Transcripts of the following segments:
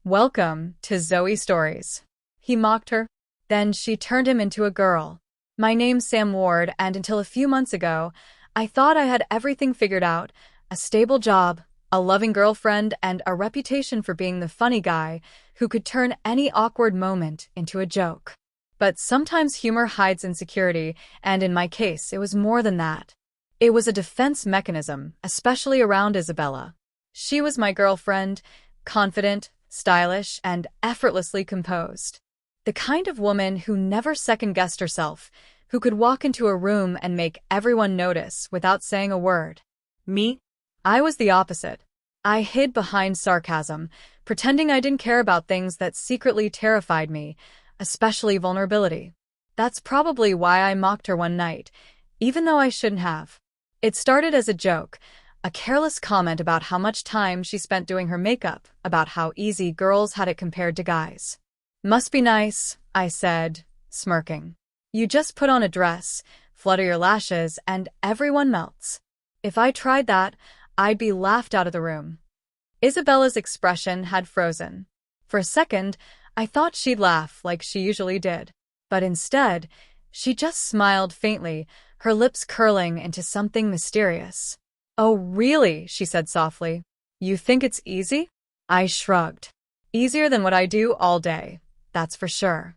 Welcome to Zoe Stories. He mocked her. Then she turned him into a girl. My name's Sam Ward, and until a few months ago, I thought I had everything figured out. A stable job, a loving girlfriend, and a reputation for being the funny guy who could turn any awkward moment into a joke. But sometimes humor hides insecurity, and in my case, it was more than that. It was a defense mechanism, especially around Isabella. She was my girlfriend, confident, stylish, and effortlessly composed. The kind of woman who never second-guessed herself, who could walk into a room and make everyone notice without saying a word. Me? I was the opposite. I hid behind sarcasm, pretending I didn't care about things that secretly terrified me, especially vulnerability. That's probably why I mocked her one night, even though I shouldn't have. It started as a joke, a careless comment about how much time she spent doing her makeup, about how easy girls had it compared to guys. Must be nice, I said, smirking. You just put on a dress, flutter your lashes, and everyone melts. If I tried that, I'd be laughed out of the room. Isabella's expression had frozen. For a second, I thought she'd laugh like she usually did. But instead, she just smiled faintly, her lips curling into something mysterious. Oh, really? She said softly. You think it's easy? I shrugged. Easier than what I do all day, that's for sure.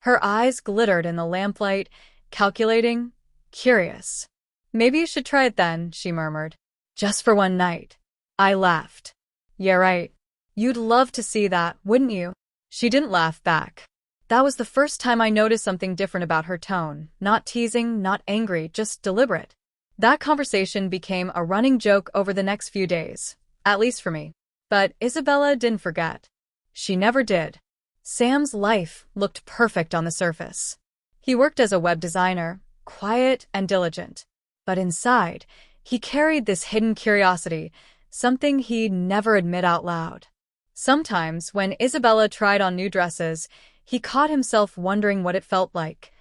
Her eyes glittered in the lamplight, calculating, curious. Maybe you should try it then, she murmured. Just for one night. I laughed. Yeah, right. You'd love to see that, wouldn't you? She didn't laugh back. That was the first time I noticed something different about her tone. Not teasing, not angry, just deliberate. That conversation became a running joke over the next few days, at least for me. But Isabella didn't forget. She never did. Sam's life looked perfect on the surface. He worked as a web designer, quiet and diligent. But inside, he carried this hidden curiosity, something he'd never admit out loud. Sometimes, when Isabella tried on new dresses, he caught himself wondering what it felt like.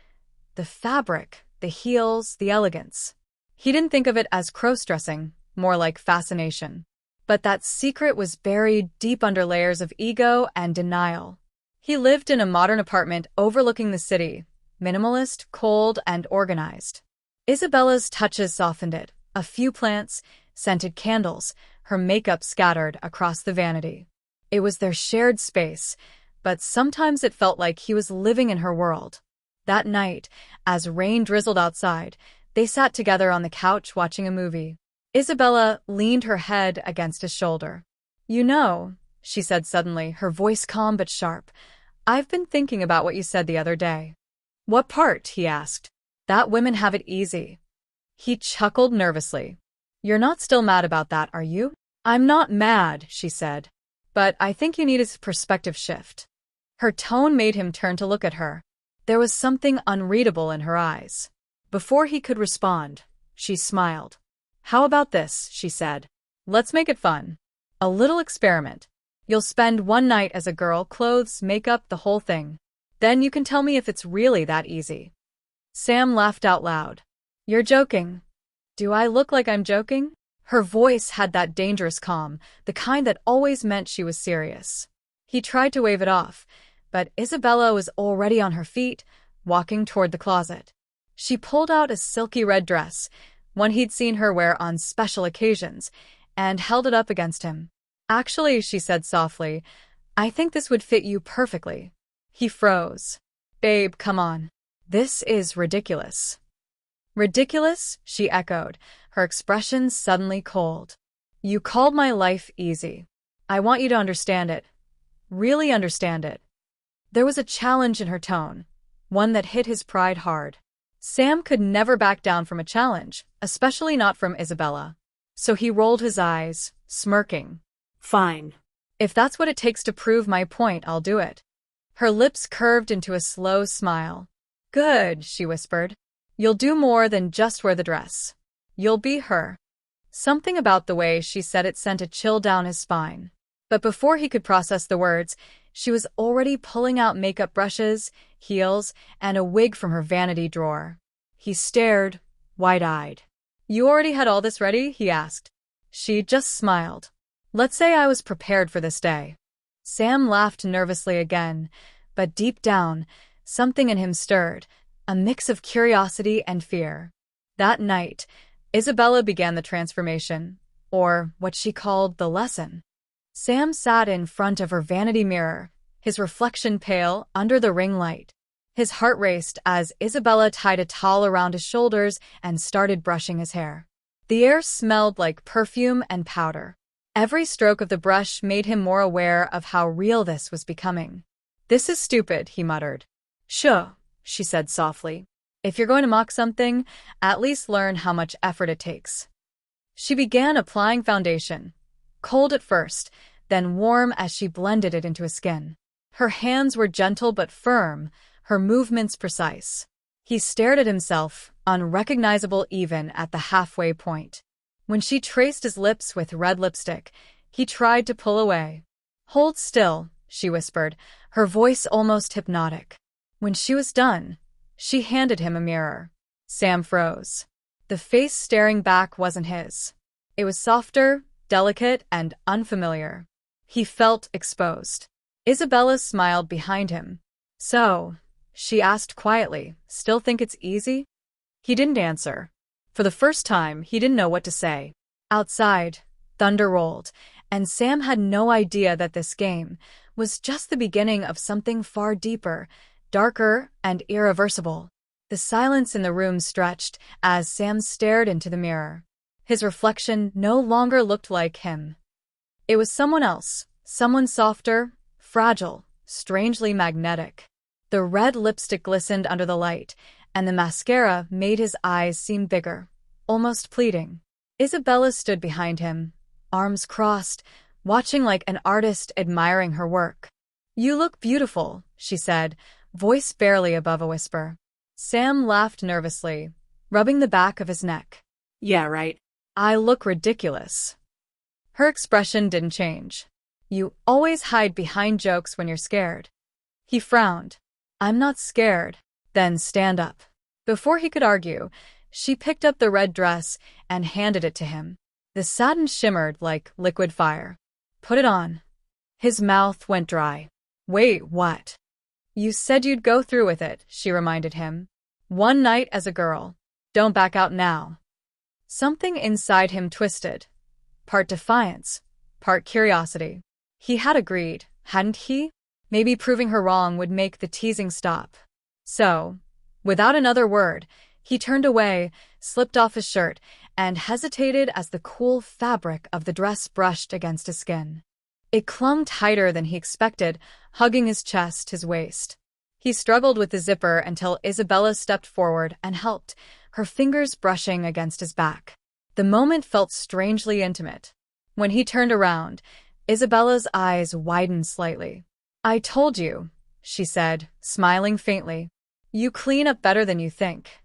The fabric, the heels, the elegance. He didn't think of it as cross-dressing, more like fascination. But that secret was buried deep under layers of ego and denial. He lived in a modern apartment overlooking the city, minimalist, cold, and organized. Isabella's touches softened it. A few plants, scented candles, her makeup scattered across the vanity. It was their shared space, but sometimes it felt like he was living in her world. That night, as rain drizzled outside, they sat together on the couch watching a movie. Isabella leaned her head against his shoulder. You know, she said suddenly, her voice calm but sharp, I've been thinking about what you said the other day. What part? He asked. That women have it easy. He chuckled nervously. You're not still mad about that, are you? I'm not mad, she said. But I think you need a perspective shift. Her tone made him turn to look at her. There was something unreadable in her eyes. Before he could respond, she smiled. How about this, she said. Let's make it fun. A little experiment. You'll spend one night as a girl, clothes, makeup, the whole thing. Then you can tell me if it's really that easy. Sam laughed out loud. You're joking. Do I look like I'm joking? Her voice had that dangerous calm, the kind that always meant she was serious. He tried to wave it off, but Isabella was already on her feet, walking toward the closet. She pulled out a silky red dress, one he'd seen her wear on special occasions, and held it up against him. Actually, she said softly, I think this would fit you perfectly. He froze. Babe, come on. This is ridiculous. Ridiculous? She echoed, her expression suddenly cold. You called my life easy. I want you to understand it. Really understand it. There was a challenge in her tone, one that hit his pride hard. Sam could never back down from a challenge, especially not from Isabella. So he rolled his eyes, smirking. Fine. If that's what it takes to prove my point, I'll do it. Her lips curved into a slow smile. Good, she whispered. You'll do more than just wear the dress. You'll be her. Something about the way she said it sent a chill down his spine. But before he could process the words, she was already pulling out makeup brushes, heels, and a wig from her vanity drawer. He stared, wide-eyed. You already had all this ready? He asked. She just smiled. Let's say I was prepared for this day. Sam laughed nervously again, but deep down, something in him stirred, a mix of curiosity and fear. That night, Isabella began the transformation, or what she called the lesson. Sam sat in front of her vanity mirror, his reflection pale under the ring light. His heart raced as Isabella tied a towel around his shoulders and started brushing his hair. The air smelled like perfume and powder. Every stroke of the brush made him more aware of how real this was becoming. "This is stupid," he muttered. "Sure," she said softly. "If you're going to mock something, at least learn how much effort it takes." She began applying foundation, cold at first, then warm as she blended it into his skin. Her hands were gentle but firm, her movements precise. He stared at himself, unrecognizable even at the halfway point. When she traced his lips with red lipstick, he tried to pull away. "Hold still," she whispered, her voice almost hypnotic. When she was done, she handed him a mirror. Sam froze. The face staring back wasn't his. It was softer, delicate, and unfamiliar. He felt exposed. Isabella smiled behind him. "So," she asked quietly, "still think it's easy?" He didn't answer. For the first time, he didn't know what to say. Outside, thunder rolled, and Sam had no idea that this game was just the beginning of something far deeper, darker, and irreversible. The silence in the room stretched as Sam stared into the mirror. His reflection no longer looked like him. It was someone else, someone softer, fragile, strangely magnetic. The red lipstick glistened under the light, and the mascara made his eyes seem bigger, almost pleading. Isabella stood behind him, arms crossed, watching like an artist admiring her work. "You look beautiful," she said, voice barely above a whisper. Sam laughed nervously, rubbing the back of his neck. "Yeah, right. I look ridiculous." Her expression didn't change. "You always hide behind jokes when you're scared." He frowned. "I'm not scared." "Then stand up." Before he could argue, she picked up the red dress and handed it to him. The satin shimmered like liquid fire. "Put it on." His mouth went dry. "Wait, what?" "You said you'd go through with it," she reminded him. "One night as a girl. Don't back out now." Something inside him twisted. Part defiance, part curiosity. He had agreed, hadn't he? Maybe proving her wrong would make the teasing stop. So, without another word, he turned away, slipped off his shirt, and hesitated as the cool fabric of the dress brushed against his skin. It clung tighter than he expected, hugging his chest, his waist. He struggled with the zipper until Isabella stepped forward and helped, her fingers brushing against his back. The moment felt strangely intimate. When he turned around, Isabella's eyes widened slightly. "I told you," she said, smiling faintly. "You clean up better than you think."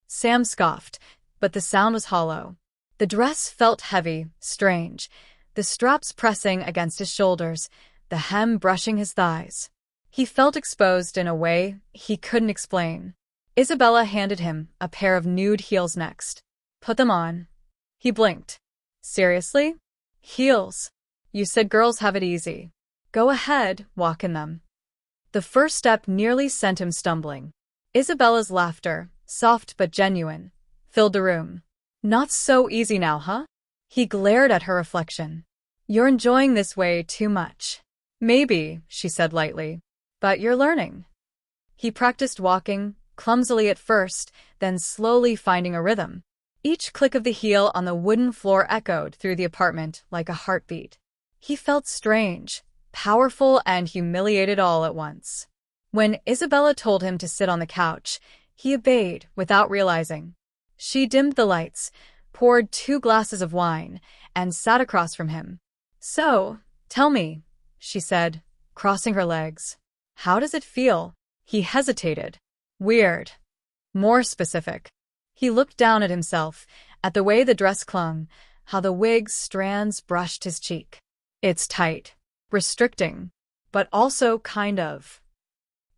Sam scoffed, but the sound was hollow. The dress felt heavy, strange, the straps pressing against his shoulders, the hem brushing his thighs. He felt exposed in a way he couldn't explain. Isabella handed him a pair of nude heels next. "Put them on." He blinked. "Seriously? Heels? You said girls have it easy. Go ahead, walk in them." The first step nearly sent him stumbling. Isabella's laughter, soft but genuine, filled the room. "Not so easy now, huh?" He glared at her reflection. "You're enjoying this way too much." "Maybe," she said lightly, "but you're learning." He practiced walking, clumsily at first, then slowly finding a rhythm. Each click of the heel on the wooden floor echoed through the apartment like a heartbeat. He felt strange, powerful, and humiliated all at once. When Isabella told him to sit on the couch, he obeyed without realizing. She dimmed the lights, poured 2 glasses of wine, and sat across from him. "So, tell me," she said, crossing her legs. "How does it feel?" He hesitated. "Weird." "More specific." He looked down at himself, at the way the dress clung, how the wig's strands brushed his cheek. "It's tight. Restricting. But also kind of."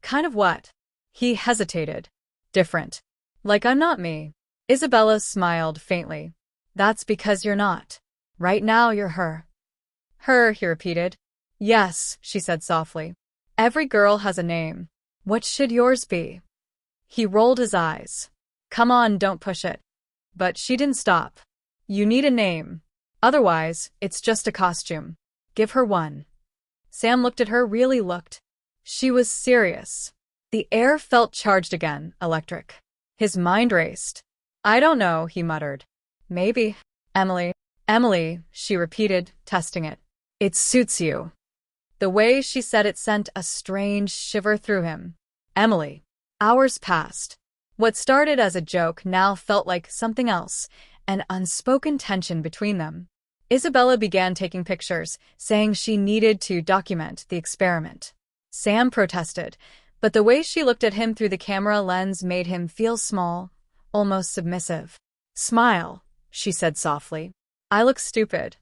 "Kind of what?" He hesitated. "Different. Like I'm not me." Isabella smiled faintly. "That's because you're not. Right now you're her." "Her," he repeated. Yes, she said softly. Every girl has a name. What should yours be? He rolled his eyes. Come on, don't push it. But she didn't stop. You need a name. Otherwise, it's just a costume. Give her one. Sam looked at her, really looked. She was serious. The air felt charged again, electric. His mind raced. I don't know, he muttered. Maybe. Emily. Emily, she repeated, testing it. It suits you. The way she said it sent a strange shiver through him. Emily. Hours passed. What started as a joke now felt like something else, an unspoken tension between them. Isabella began taking pictures, saying she needed to document the experiment. Sam protested, but the way she looked at him through the camera lens made him feel small, almost submissive. Smile, she said softly. I look stupid.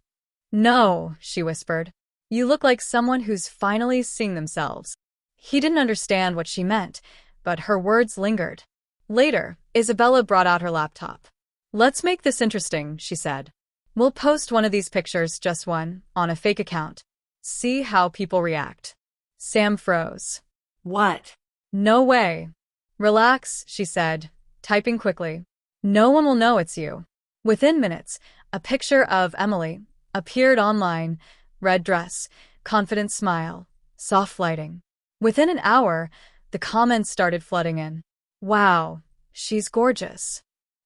No, she whispered. You look like someone who's finally seeing themselves. He didn't understand what she meant, but her words lingered. Later, Isabella brought out her laptop. Let's make this interesting, she said. We'll post one of these pictures, just one, on a fake account. See how people react. Sam froze. What? No way. Relax, she said, typing quickly. No one will know it's you. Within minutes, a picture of Emily appeared online. Red dress, confident smile, soft lighting. Within an hour, the comments started flooding in. Wow, she's gorgeous.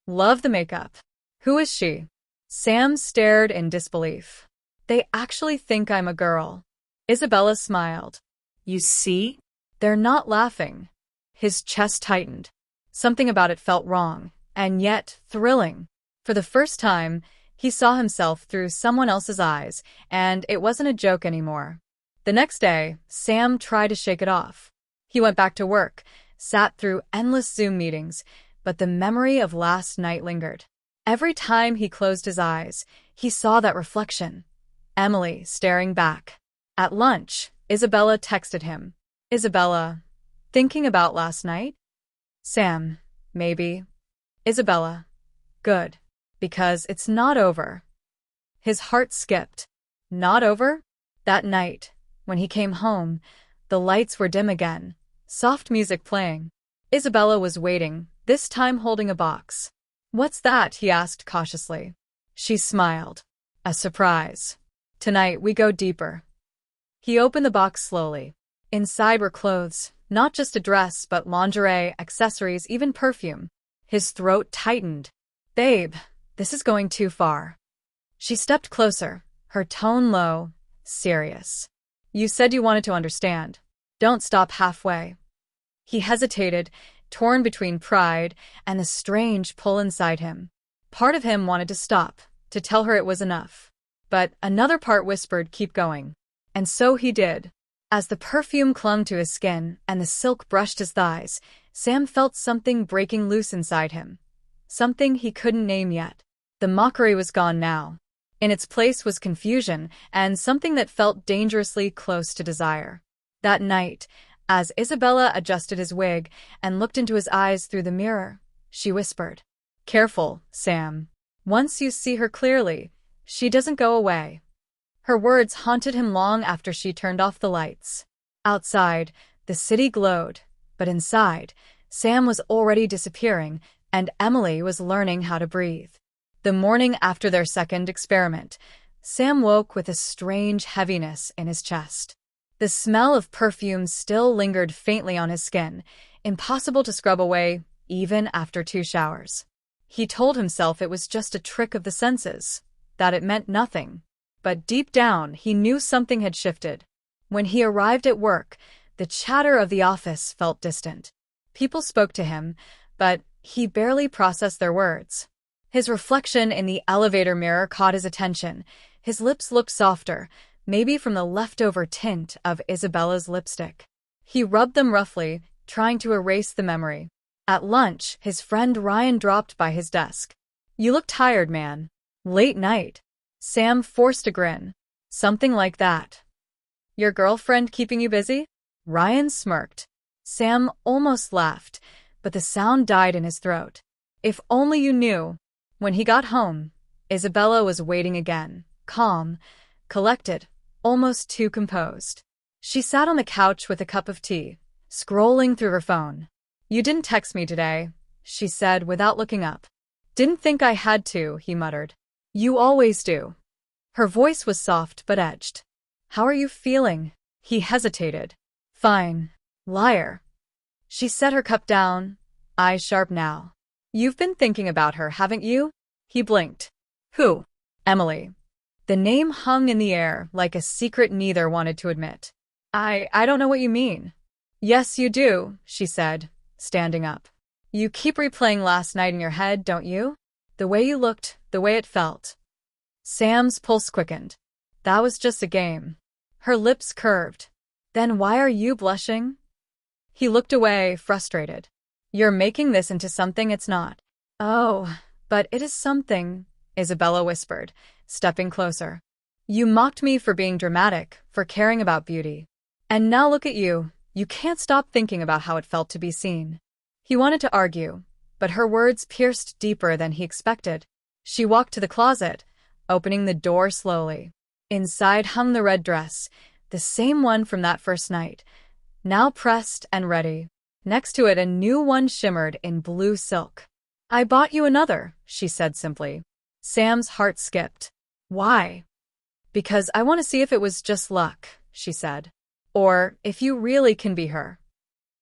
Love the makeup. Who is she? Sam stared in disbelief. They actually think I'm a girl. Isabella smiled. You see? They're not laughing. His chest tightened. Something about it felt wrong, and yet thrilling. For the first time, he saw himself through someone else's eyes, and it wasn't a joke anymore. The next day, Sam tried to shake it off. He went back to work, sat through endless Zoom meetings, but the memory of last night lingered. Every time he closed his eyes, he saw that reflection. Emily staring back. At lunch, Isabella texted him. Isabella, thinking about last night? Sam, maybe. Isabella, good. Because it's not over. His heart skipped. Not over? That night, when he came home, the lights were dim again, soft music playing. Isabella was waiting, this time holding a box. What's that? He asked cautiously. She smiled. A surprise. Tonight we go deeper. He opened the box slowly. Inside were clothes, not just a dress, but lingerie, accessories, even perfume. His throat tightened. Babe. This is going too far. She stepped closer, her tone low, serious. You said you wanted to understand. Don't stop halfway. He hesitated, torn between pride and a strange pull inside him. Part of him wanted to stop, to tell her it was enough. But another part whispered, keep going. And so he did. As the perfume clung to his skin and the silk brushed his thighs, Sam felt something breaking loose inside him. Something he couldn't name yet. The mockery was gone now. In its place was confusion and something that felt dangerously close to desire. That night, as Isabella adjusted his wig and looked into his eyes through the mirror, she whispered, Careful, Sam. Once you see her clearly, she doesn't go away. Her words haunted him long after she turned off the lights. Outside, the city glowed, but inside, Sam was already disappearing and Emily was learning how to breathe. The morning after their second experiment, Sam woke with a strange heaviness in his chest. The smell of perfume still lingered faintly on his skin, impossible to scrub away even after 2 showers. He told himself it was just a trick of the senses, that it meant nothing. But deep down, he knew something had shifted. When he arrived at work, the chatter of the office felt distant. People spoke to him, but he barely processed their words. His reflection in the elevator mirror caught his attention. His lips looked softer, maybe from the leftover tint of Isabella's lipstick. He rubbed them roughly, trying to erase the memory. At lunch, his friend Ryan dropped by his desk. You look tired, man. Late night. Sam forced a grin. Something like that. Your girlfriend keeping you busy? Ryan smirked. Sam almost laughed, but the sound died in his throat. If only you knew. When he got home, Isabella was waiting again, calm, collected, almost too composed. She sat on the couch with a cup of tea, scrolling through her phone. "You didn't text me today," she said without looking up. "Didn't think I had to," he muttered. "You always do." Her voice was soft but edged. "How are you feeling?" He hesitated. "Fine." "Liar." She set her cup down, eyes sharp now. "You've been thinking about her, haven't you?" He blinked. "Who?" "Emily." The name hung in the air like a secret neither wanted to admit. I don't know what you mean." "Yes, you do," she said, standing up. "You keep replaying last night in your head, don't you? The way you looked, the way it felt." Sam's pulse quickened. "That was just a game." Her lips curved. "Then why are you blushing?" He looked away, frustrated. "You're making this into something it's not." "Oh, but it is something," Isabella whispered, stepping closer. "You mocked me for being dramatic, for caring about beauty. And now look at you. You can't stop thinking about how it felt to be seen." He wanted to argue, but her words pierced deeper than he expected. She walked to the closet, opening the door slowly. Inside hung the red dress, the same one from that first night, now pressed and ready. Next to it a new one shimmered in blue silk. "I bought you another," she said simply. Sam's heart skipped. "Why?" "Because I want to see if it was just luck," she said. "Or if you really can be her."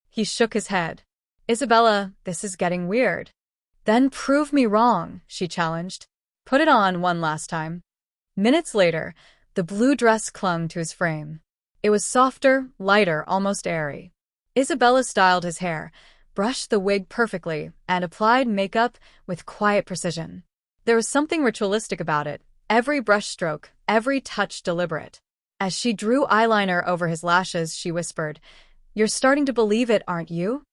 He shook his head. "Isabella, this is getting weird." "Then prove me wrong," she challenged. "Put it on one last time." Minutes later, the blue dress clung to his frame. It was softer, lighter, almost airy. Isabella styled his hair, brushed the wig perfectly, and applied makeup with quiet precision. There was something ritualistic about it, every brushstroke, every touch deliberate. As she drew eyeliner over his lashes, she whispered, "You're starting to believe it, aren't you?"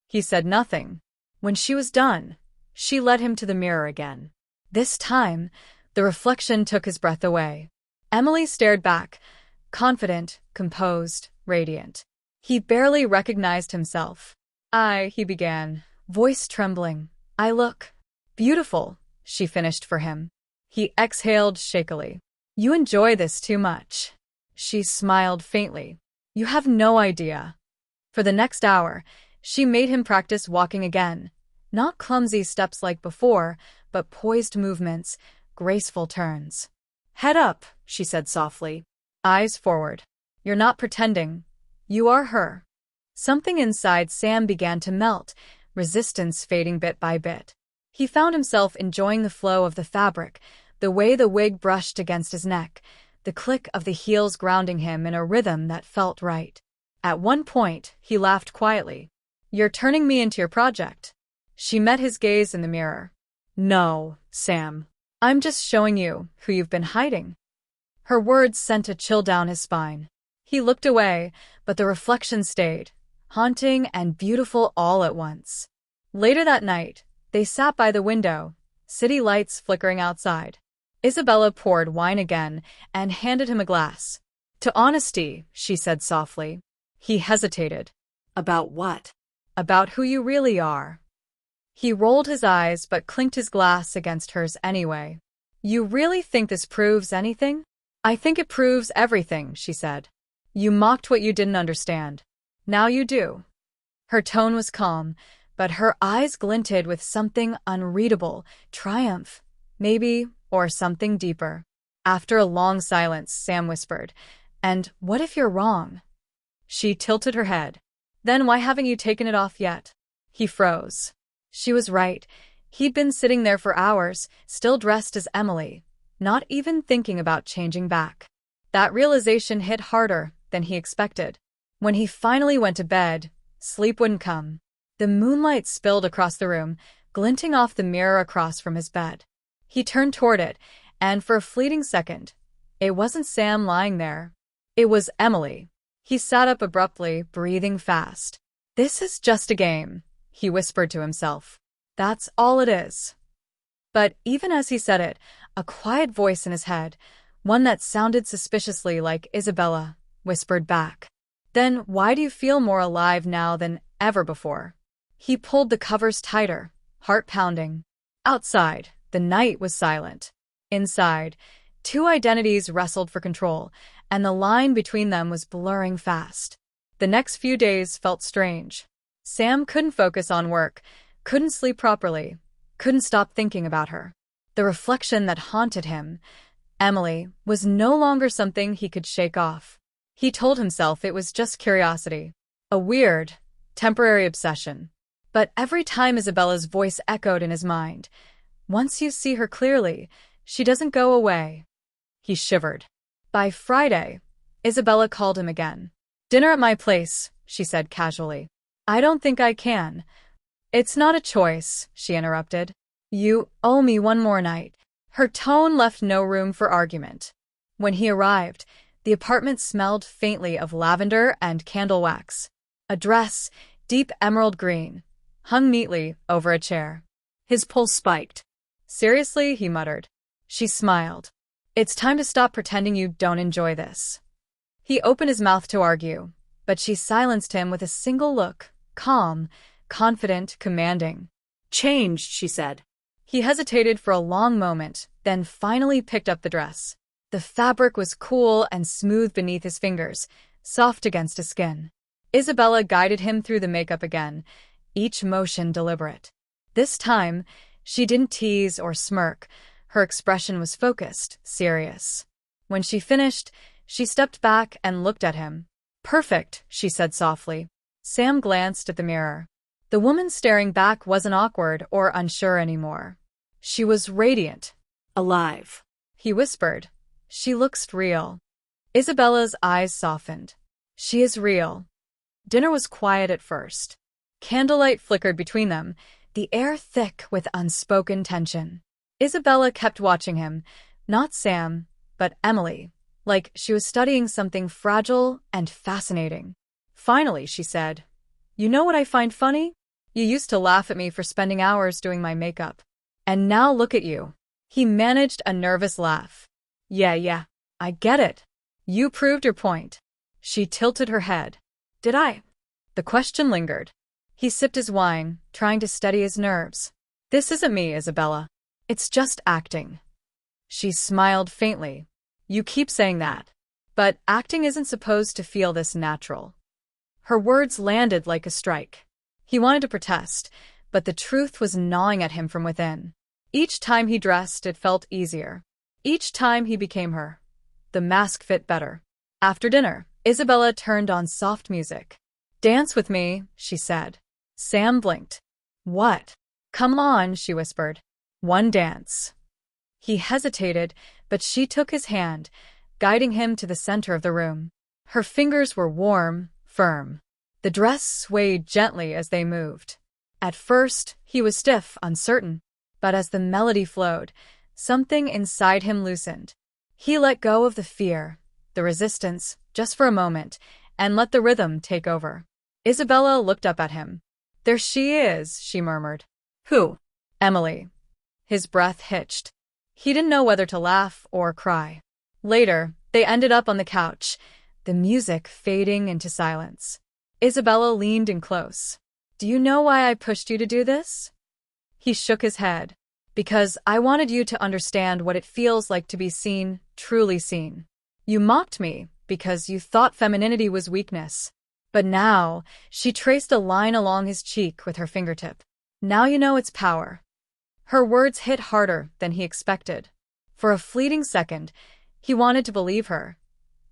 He said nothing. When she was done, she led him to the mirror again. This time, the reflection took his breath away. Emily stared back, confident, composed, radiant. He barely recognized himself. He began, voice trembling. "I look beautiful," she finished for him. He exhaled shakily. "You enjoy this too much." She smiled faintly. "You have no idea." For the next hour, she made him practice walking again. Not clumsy steps like before, but poised movements, graceful turns. "Head up," she said softly. "Eyes forward. You're not pretending. You are her." Something inside Sam began to melt, resistance fading bit by bit. He found himself enjoying the flow of the fabric, the way the wig brushed against his neck, the click of the heels grounding him in a rhythm that felt right. At one point, he laughed quietly. "You're turning me into your project." She met his gaze in the mirror. "No, Sam. I'm just showing you who you've been hiding." Her words sent a chill down his spine. He looked away, but the reflection stayed, haunting and beautiful all at once. Later that night, they sat by the window, city lights flickering outside. Isabella poured wine again and handed him a glass. "To honesty," she said softly. He hesitated. "About what?" "About who you really are." He rolled his eyes but clinked his glass against hers anyway. "You really think this proves anything?" "I think it proves everything," she said. "You mocked what you didn't understand. Now you do." Her tone was calm, but her eyes glinted with something unreadable, triumph, maybe, or something deeper. After a long silence, Sam whispered, "And what if you're wrong?" She tilted her head. "Then why haven't you taken it off yet?" He froze. She was right. He'd been sitting there for hours, still dressed as Emily, not even thinking about changing back. That realization hit harder than he expected. When he finally went to bed, sleep wouldn't come. The moonlight spilled across the room, glinting off the mirror across from his bed. He turned toward it, and for a fleeting second, it wasn't Sam lying there. It was Emily. He sat up abruptly, breathing fast. "This is just a game," he whispered to himself. "That's all it is." But even as he said it, a quiet voice in his head, one that sounded suspiciously like Isabella, whispered back, "Then why do you feel more alive now than ever before?" He pulled the covers tighter, heart pounding. Outside, the night was silent. Inside, two identities wrestled for control, and the line between them was blurring fast. The next few days felt strange. Sam couldn't focus on work, couldn't sleep properly, couldn't stop thinking about her. The reflection that haunted him, Emily, was no longer something he could shake off. He told himself it was just curiosity, a weird, temporary obsession. But every time Isabella's voice echoed in his mind, "Once you see her clearly, she doesn't go away." He shivered. By Friday, Isabella called him again. "Dinner at my place," she said casually. "I don't think I can." "It's not a choice," she interrupted. "You owe me one more night." Her tone left no room for argument. When he arrived, the apartment smelled faintly of lavender and candle wax. A dress, deep emerald green, hung neatly over a chair. His pulse spiked. "Seriously?" he muttered. She smiled. "It's time to stop pretending you don't enjoy this." He opened his mouth to argue, but she silenced him with a single look, calm, confident, commanding. "Changed," she said. He hesitated for a long moment, then finally picked up the dress. The fabric was cool and smooth beneath his fingers, soft against his skin. Isabella guided him through the makeup again, each motion deliberate. This time, she didn't tease or smirk. Her expression was focused, serious. When she finished, she stepped back and looked at him. "Perfect," she said softly. Sam glanced at the mirror. The woman staring back wasn't awkward or unsure anymore. She was radiant. "Alive," he whispered. "She looks real." Isabella's eyes softened. "She is real." Dinner was quiet at first. Candlelight flickered between them, the air thick with unspoken tension. Isabella kept watching him, not Sam, but Emily, like she was studying something fragile and fascinating. Finally, she said, "You know what I find funny? You used to laugh at me for spending hours doing my makeup. And now look at you." He managed a nervous laugh. Yeah, I get it. You proved your point." She tilted her head. "Did I?" The question lingered. He sipped his wine, trying to steady his nerves. "This isn't me, Isabella. It's just acting." She smiled faintly. "You keep saying that. But acting isn't supposed to feel this natural." Her words landed like a strike. He wanted to protest, but the truth was gnawing at him from within. Each time he dressed, it felt easier. Each time he became her. The mask fit better. After dinner, Isabella turned on soft music. "Dance with me," she said. Sam blinked. "What?" "Come on," she whispered. "One dance." He hesitated, but she took his hand, guiding him to the center of the room. Her fingers were warm, firm. The dress swayed gently as they moved. At first, he was stiff, uncertain, but as the melody flowed, something inside him loosened. He let go of the fear, the resistance, just for a moment, and let the rhythm take over. Isabella looked up at him. "There she is," she murmured. "Who?" "Emily." His breath hitched. He didn't know whether to laugh or cry. Later, they ended up on the couch, the music fading into silence. Isabella leaned in close. "Do you know why I pushed you to do this?" He shook his head. "Because I wanted you to understand what it feels like to be seen, truly seen. You mocked me because you thought femininity was weakness. But now," she traced a line along his cheek with her fingertip. "Now you know it's power." Her words hit harder than he expected. For a fleeting second, he wanted to believe her,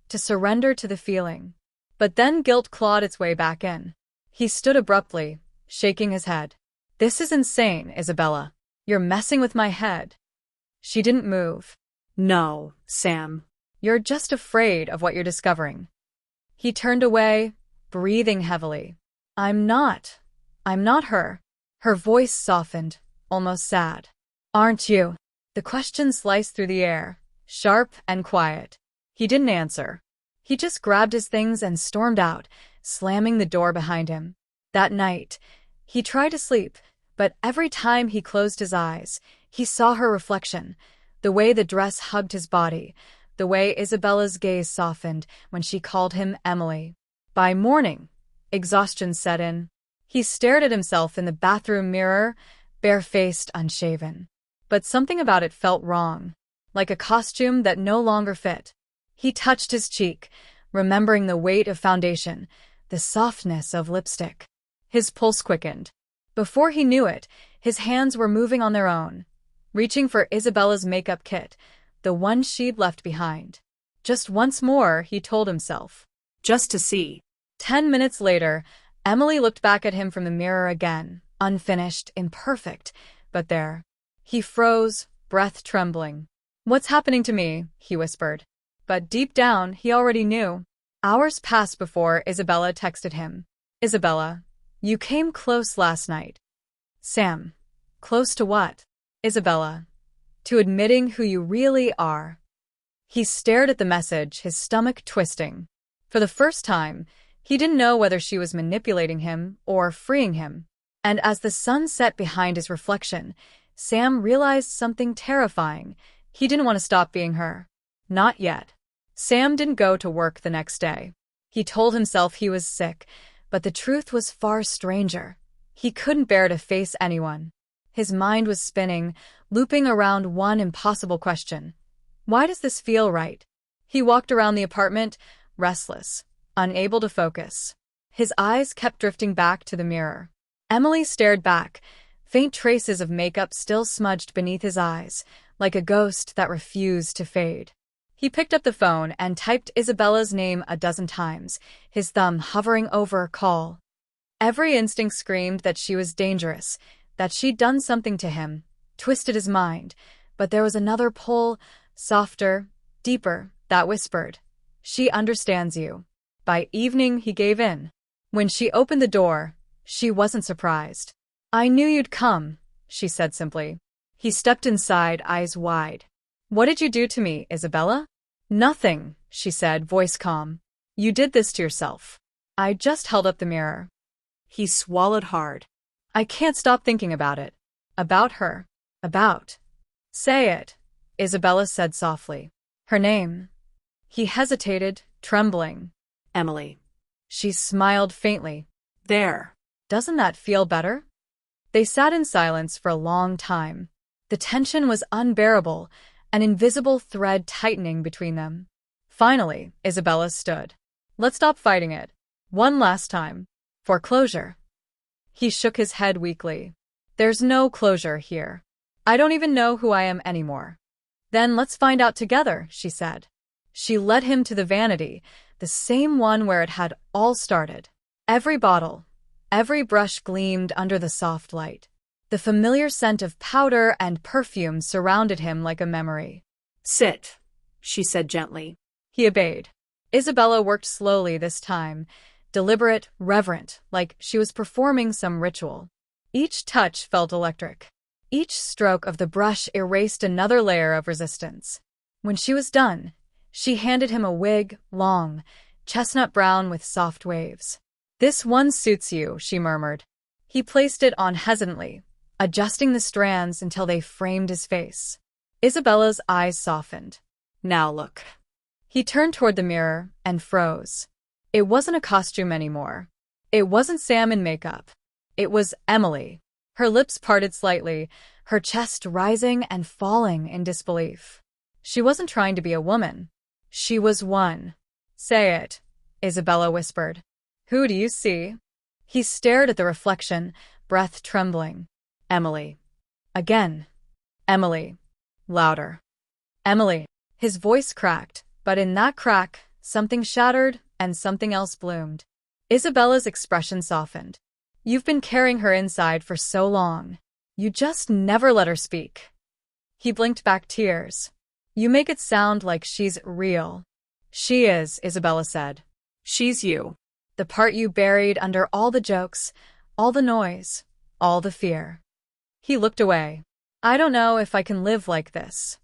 to surrender to the feeling. But then guilt clawed its way back in. He stood abruptly, shaking his head. "This is insane, Isabella. You're messing with my head." She didn't move. "No, Sam." "You're just afraid of what you're discovering." He turned away, breathing heavily. I'm not her." Her voice softened, almost sad. "Aren't you?" The question sliced through the air, sharp and quiet. He didn't answer. He just grabbed his things and stormed out, slamming the door behind him. That night, he tried to sleep, but every time he closed his eyes, he saw her reflection, the way the dress hugged his body, the way Isabella's gaze softened when she called him Emily. By morning, exhaustion set in. He stared at himself in the bathroom mirror, bare-faced, unshaven. But something about it felt wrong, like a costume that no longer fit. He touched his cheek, remembering the weight of foundation, the softness of lipstick. His pulse quickened. Before he knew it, his hands were moving on their own, reaching for Isabella's makeup kit, the one she'd left behind. Just once more, he told himself. Just to see. 10 minutes later, Emily looked back at him from the mirror again, unfinished, imperfect, but there. He froze, breath trembling. "What's happening to me?" he whispered. But deep down, he already knew. Hours passed before Isabella texted him. "Isabella, you came close last night." "Sam, close to what?" "Isabella, to admitting who you really are." He stared at the message, his stomach twisting. For the first time, he didn't know whether she was manipulating him or freeing him. And as the sun set behind his reflection, Sam realized something terrifying. He didn't want to stop being her. Not yet. Sam didn't go to work the next day. He told himself he was sick, but the truth was far stranger. He couldn't bear to face anyone. His mind was spinning, looping around one impossible question. Why does this feel right? He walked around the apartment, restless, unable to focus. His eyes kept drifting back to the mirror. Emily stared back, faint traces of makeup still smudged beneath his eyes, like a ghost that refused to fade. He picked up the phone and typed Isabella's name a dozen times, his thumb hovering over call. Every instinct screamed that she was dangerous, that she'd done something to him, twisted his mind, but there was another pull, softer, deeper, that whispered, "She understands you." By evening, he gave in. When she opened the door, she wasn't surprised. "I knew you'd come," she said simply. He stepped inside, eyes wide. "What did you do to me, Isabella?" "Nothing," she said, voice calm. "You did this to yourself." "I just held up the mirror." He swallowed hard. "I can't stop thinking about it. About her. About." "Say it," Isabella said softly. Her name. He hesitated, trembling. "Emily." She smiled faintly. "There. Doesn't that feel better?" They sat in silence for a long time. The tension was unbearable, an invisible thread tightening between them. Finally, Isabella stood. "Let's stop fighting it. One last time. For closure." He shook his head weakly. "There's no closure here. I don't even know who I am anymore." "Then let's find out together," she said. She led him to the vanity, the same one where it had all started. Every bottle, every brush gleamed under the soft light. The familiar scent of powder and perfume surrounded him like a memory. "Sit," she said gently. He obeyed. Isabella worked slowly this time, deliberate, reverent, like she was performing some ritual. Each touch felt electric. Each stroke of the brush erased another layer of resistance. When she was done, she handed him a wig, long, chestnut brown with soft waves. "This one suits you," she murmured. He placed it on hesitantly, adjusting the strands until they framed his face. Isabella's eyes softened. "Now look." He turned toward the mirror and froze. It wasn't a costume anymore. It wasn't Sam in makeup. It was Emily. Her lips parted slightly, her chest rising and falling in disbelief. She wasn't trying to be a woman. She was one. "Say it," Isabella whispered. "Who do you see?" He stared at the reflection, breath trembling. "Emily." Again. "Emily." Louder. "Emily." His voice cracked, but in that crack, something shattered and something else bloomed. Isabella's expression softened. "You've been carrying her inside for so long. You just never let her speak." He blinked back tears. "You make it sound like she's real." "She is," Isabella said. "She's you." "The part you buried under all the jokes, all the noise, all the fear." He looked away. "I don't know if I can live like this."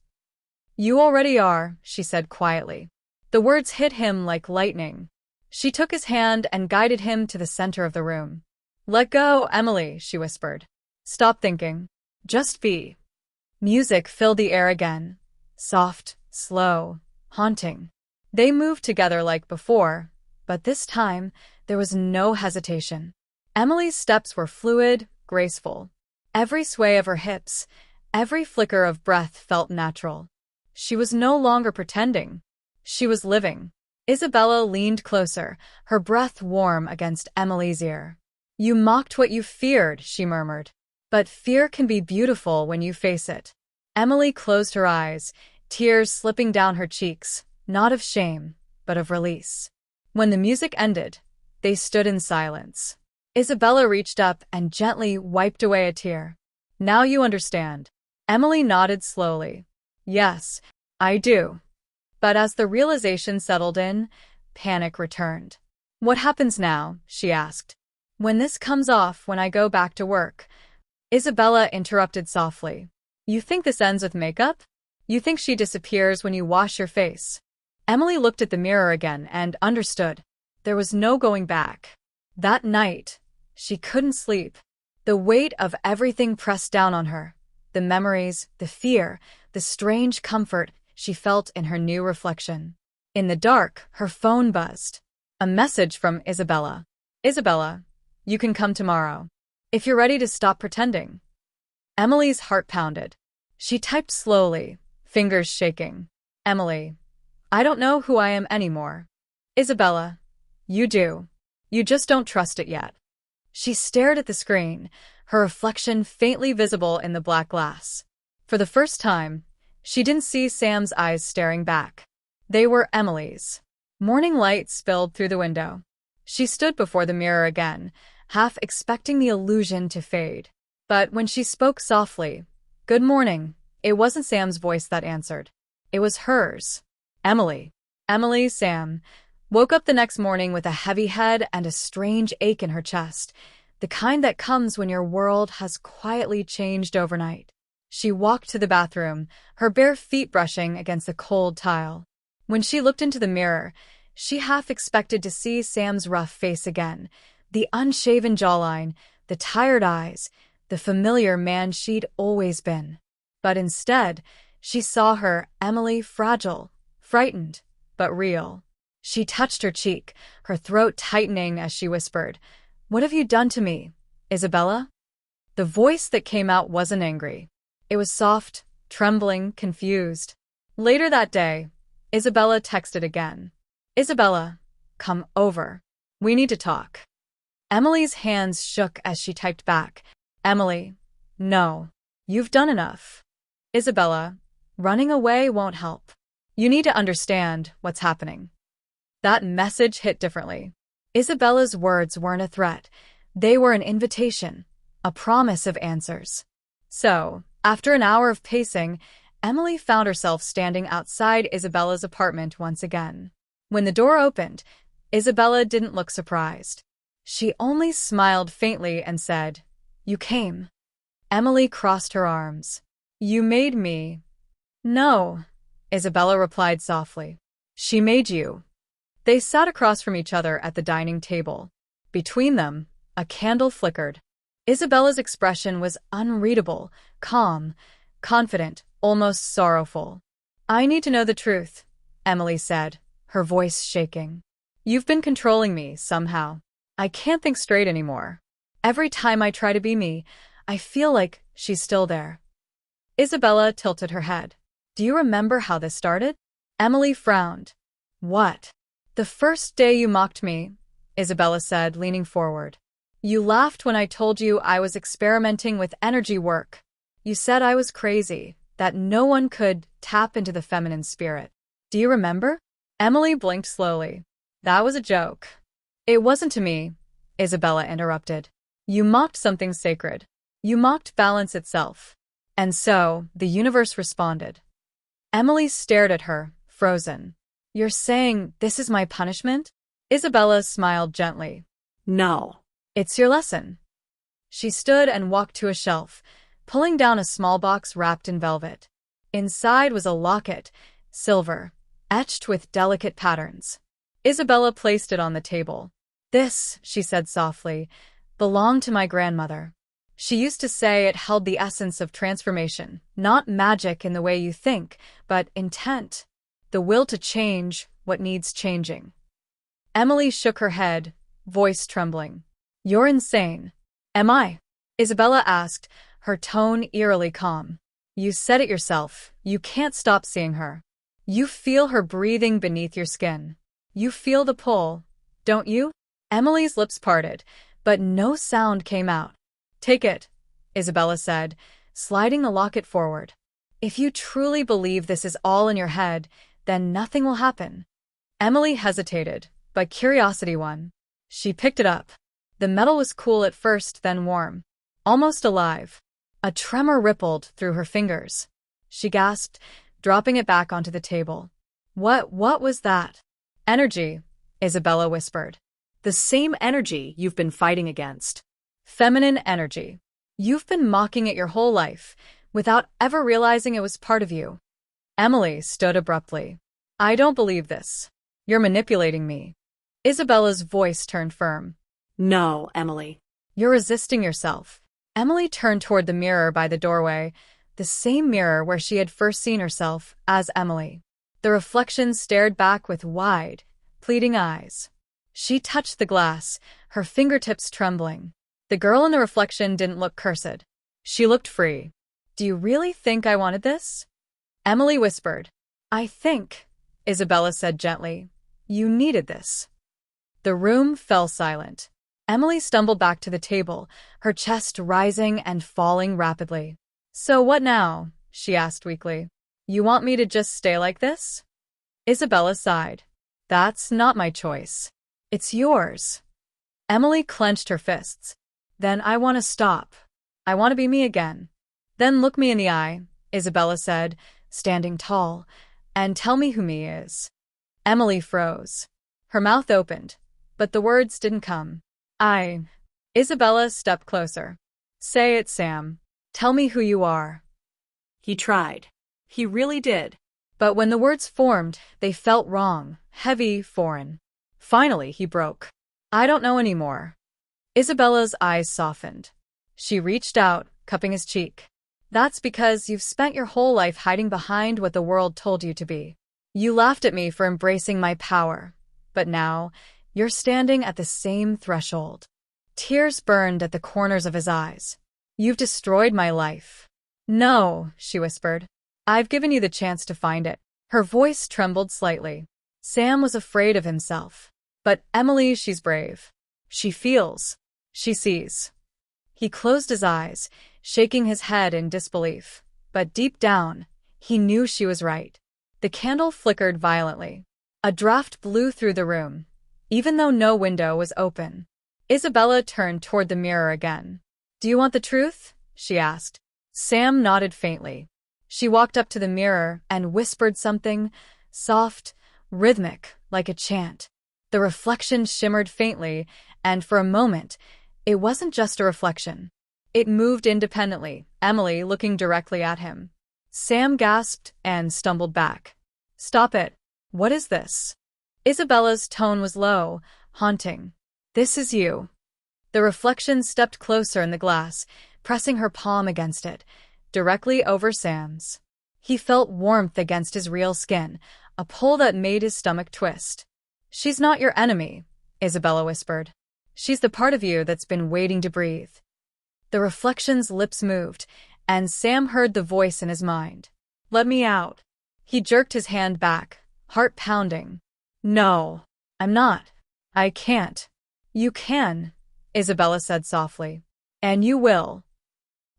"You already are," she said quietly. The words hit him like lightning. She took his hand and guided him to the center of the room. "Let go, Emily," she whispered. "Stop thinking. Just be." Music filled the air again. Soft, slow, haunting. They moved together like before, but this time there was no hesitation. Emily's steps were fluid, graceful. Every sway of her hips, every flicker of breath felt natural. She was no longer pretending. She was living. Isabella leaned closer, her breath warm against Emily's ear. You mocked what you feared, she murmured. But fear can be beautiful when you face it. Emily closed her eyes, tears slipping down her cheeks, not of shame, but of release. When the music ended, they stood in silence. Isabella reached up and gently wiped away a tear. Now you understand. Emily nodded slowly. Yes, I do. But as the realization settled in, panic returned. What happens now? She asked. When this comes off, when I go back to work. Isabella interrupted softly. You think this ends with makeup? You think she disappears when you wash your face? Emily looked at the mirror again and understood. There was no going back. That night, she couldn't sleep. The weight of everything pressed down on her. The memories, the fear, the strange comfort she felt in her new reflection. In the dark, her phone buzzed. A message from Isabella. Isabella, you can come tomorrow. If you're ready to stop pretending. Emily's heart pounded. She typed slowly, fingers shaking. Emily, I don't know who I am anymore. Isabella, you do. You just don't trust it yet. She stared at the screen, her reflection faintly visible in the black glass. For the first time, she didn't see Sam's eyes staring back. They were Emily's. Morning light spilled through the window. She stood before the mirror again, half expecting the illusion to fade. But when she spoke softly, "Good morning," it wasn't Sam's voice that answered. It was hers. Emily. Emily, Sam, woke up the next morning with a heavy head and a strange ache in her chest, the kind that comes when your world has quietly changed overnight. She walked to the bathroom, her bare feet brushing against the cold tile. When she looked into the mirror, she half expected to see Sam's rough face again, the unshaven jawline, the tired eyes, the familiar man she'd always been. But instead, she saw her, Emily, fragile, frightened, but real. She touched her cheek, her throat tightening as she whispered, "What have you done to me, Isabella?" The voice that came out wasn't angry. It was soft, trembling, confused. Later that day, Isabella texted again. "Isabella, come over. We need to talk." Emily's hands shook as she typed back. "Emily, no. You've done enough. Isabella, running away won't help. You need to understand what's happening." That message hit differently. Isabella's words weren't a threat. They were an invitation, a promise of answers. So, after an hour of pacing, Emily found herself standing outside Isabella's apartment once again. When the door opened, Isabella didn't look surprised. She only smiled faintly and said, "You came." Emily crossed her arms. "You made me." "No," Isabella replied softly. "She made you." They sat across from each other at the dining table. Between them, a candle flickered. Isabella's expression was unreadable, calm, confident, almost sorrowful. "I need to know the truth," Emily said, her voice shaking. "You've been controlling me, somehow. I can't think straight anymore. Every time I try to be me, I feel like she's still there." Isabella tilted her head. "Do you remember how this started?" Emily frowned. "What?" "The first day you mocked me," Isabella said, leaning forward. "You laughed when I told you I was experimenting with energy work. You said I was crazy, that no one could tap into the feminine spirit. Do you remember?" Emily blinked slowly. "That was a joke." "It wasn't to me," Isabella interrupted. "You mocked something sacred. You mocked balance itself. And so, the universe responded." Emily stared at her, frozen. "You're saying this is my punishment?" Isabella smiled gently. No. "It's your lesson." She stood and walked to a shelf, pulling down a small box wrapped in velvet. Inside was a locket, silver, etched with delicate patterns. Isabella placed it on the table. "This," she said softly, "belonged to my grandmother. She used to say it held the essence of transformation, not magic in the way you think, but intent, the will to change what needs changing." Emily shook her head, voice trembling. "You're insane." "Am I?" Isabella asked, her tone eerily calm. "You said it yourself. You can't stop seeing her." You feel her breathing beneath your skin. You feel the pull, don't you? Emily's lips parted, but no sound came out. Take it, Isabella said, sliding the locket forward. If you truly believe this is all in your head, then nothing will happen. Emily hesitated, but curiosity won. She picked it up. The metal was cool at first, then warm. Almost alive. A tremor rippled through her fingers. She gasped, dropping it back onto the table. What was that? Energy, Isabella whispered. The same energy you've been fighting against. Feminine energy. You've been mocking it your whole life, without ever realizing it was part of you. Emily stood abruptly. I don't believe this. You're manipulating me. Isabella's voice turned firm. No, Emily. You're resisting yourself. Emily turned toward the mirror by the doorway, the same mirror where she had first seen herself as Emily. The reflection stared back with wide, pleading eyes. She touched the glass, her fingertips trembling. The girl in the reflection didn't look cursed. She looked free. Do you really think I wanted this? Emily whispered. I think, Isabella said gently, you needed this. The room fell silent. Emily stumbled back to the table, her chest rising and falling rapidly. So what now? She asked weakly. You want me to just stay like this? Isabella sighed. That's not my choice. It's yours. Emily clenched her fists. Then I want to stop. I want to be me again. Then look me in the eye, Isabella said, standing tall, and tell me who me is. Emily froze. Her mouth opened, but the words didn't come. Isabella stepped closer. Say it, Sam. Tell me who you are. He tried. He really did. But when the words formed, they felt wrong, heavy, foreign. Finally, he broke. I don't know anymore. Isabella's eyes softened. She reached out, cupping his cheek. That's because you've spent your whole life hiding behind what the world told you to be. You laughed at me for embracing my power. But now, you're standing at the same threshold. Tears burned at the corners of his eyes. You've destroyed my life. No, she whispered. I've given you the chance to find it. Her voice trembled slightly. Sam was afraid of himself. But Emily, she's brave. She feels. She sees. He closed his eyes, shaking his head in disbelief. But deep down, he knew she was right. The candle flickered violently. A draft blew through the room, even though no window was open. Isabella turned toward the mirror again. Do you want the truth? She asked. Sam nodded faintly. She walked up to the mirror and whispered something, soft, rhythmic, like a chant. The reflection shimmered faintly, and for a moment, it wasn't just a reflection. It moved independently, Emily looking directly at him. Sam gasped and stumbled back. Stop it. What is this? Isabella's tone was low, haunting. This is you. The reflection stepped closer in the glass, pressing her palm against it, directly over Sam's. He felt warmth against his real skin, a pull that made his stomach twist. She's not your enemy, Isabella whispered. She's the part of you that's been waiting to breathe. The reflection's lips moved, and Sam heard the voice in his mind. Let me out. He jerked his hand back, heart pounding. No, I'm not. I can't. You can, Isabella said softly. And you will.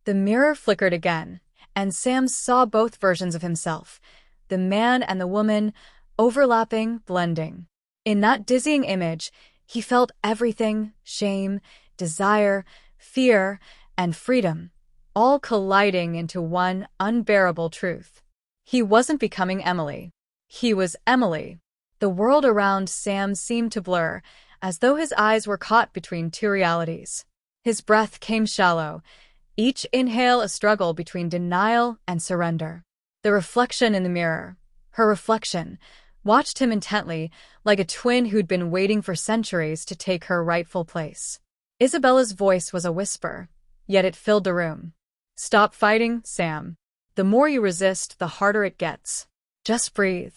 The mirror flickered again, and Sam saw both versions of himself, the man and the woman, overlapping, blending. In that dizzying image, he felt everything, shame, desire, fear, and freedom, all colliding into one unbearable truth. He wasn't becoming Emily. He was Emily. The world around Sam seemed to blur, as though his eyes were caught between two realities. His breath came shallow, each inhale a struggle between denial and surrender. The reflection in the mirror, her reflection, watched him intently, like a twin who'd been waiting for centuries to take her rightful place. Isabella's voice was a whisper, yet it filled the room. Stop fighting, Sam. The more you resist, the harder it gets. Just breathe.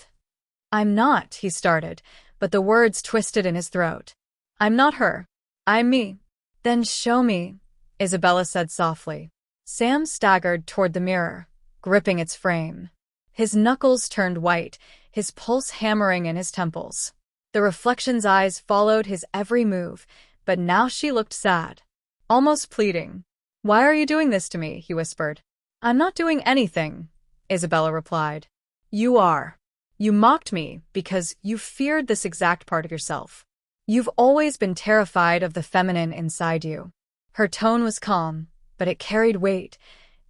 I'm not, he started, but the words twisted in his throat. I'm not her. I'm me. Then show me, Isabella said softly. Sam staggered toward the mirror, gripping its frame. His knuckles turned white, his pulse hammering in his temples. The reflection's eyes followed his every move, but now she looked sad, almost pleading. "Why are you doing this to me?" he whispered. "I'm not doing anything," Isabella replied. "You are. You mocked me because you feared this exact part of yourself. You've always been terrified of the feminine inside you." Her tone was calm, but it carried weight,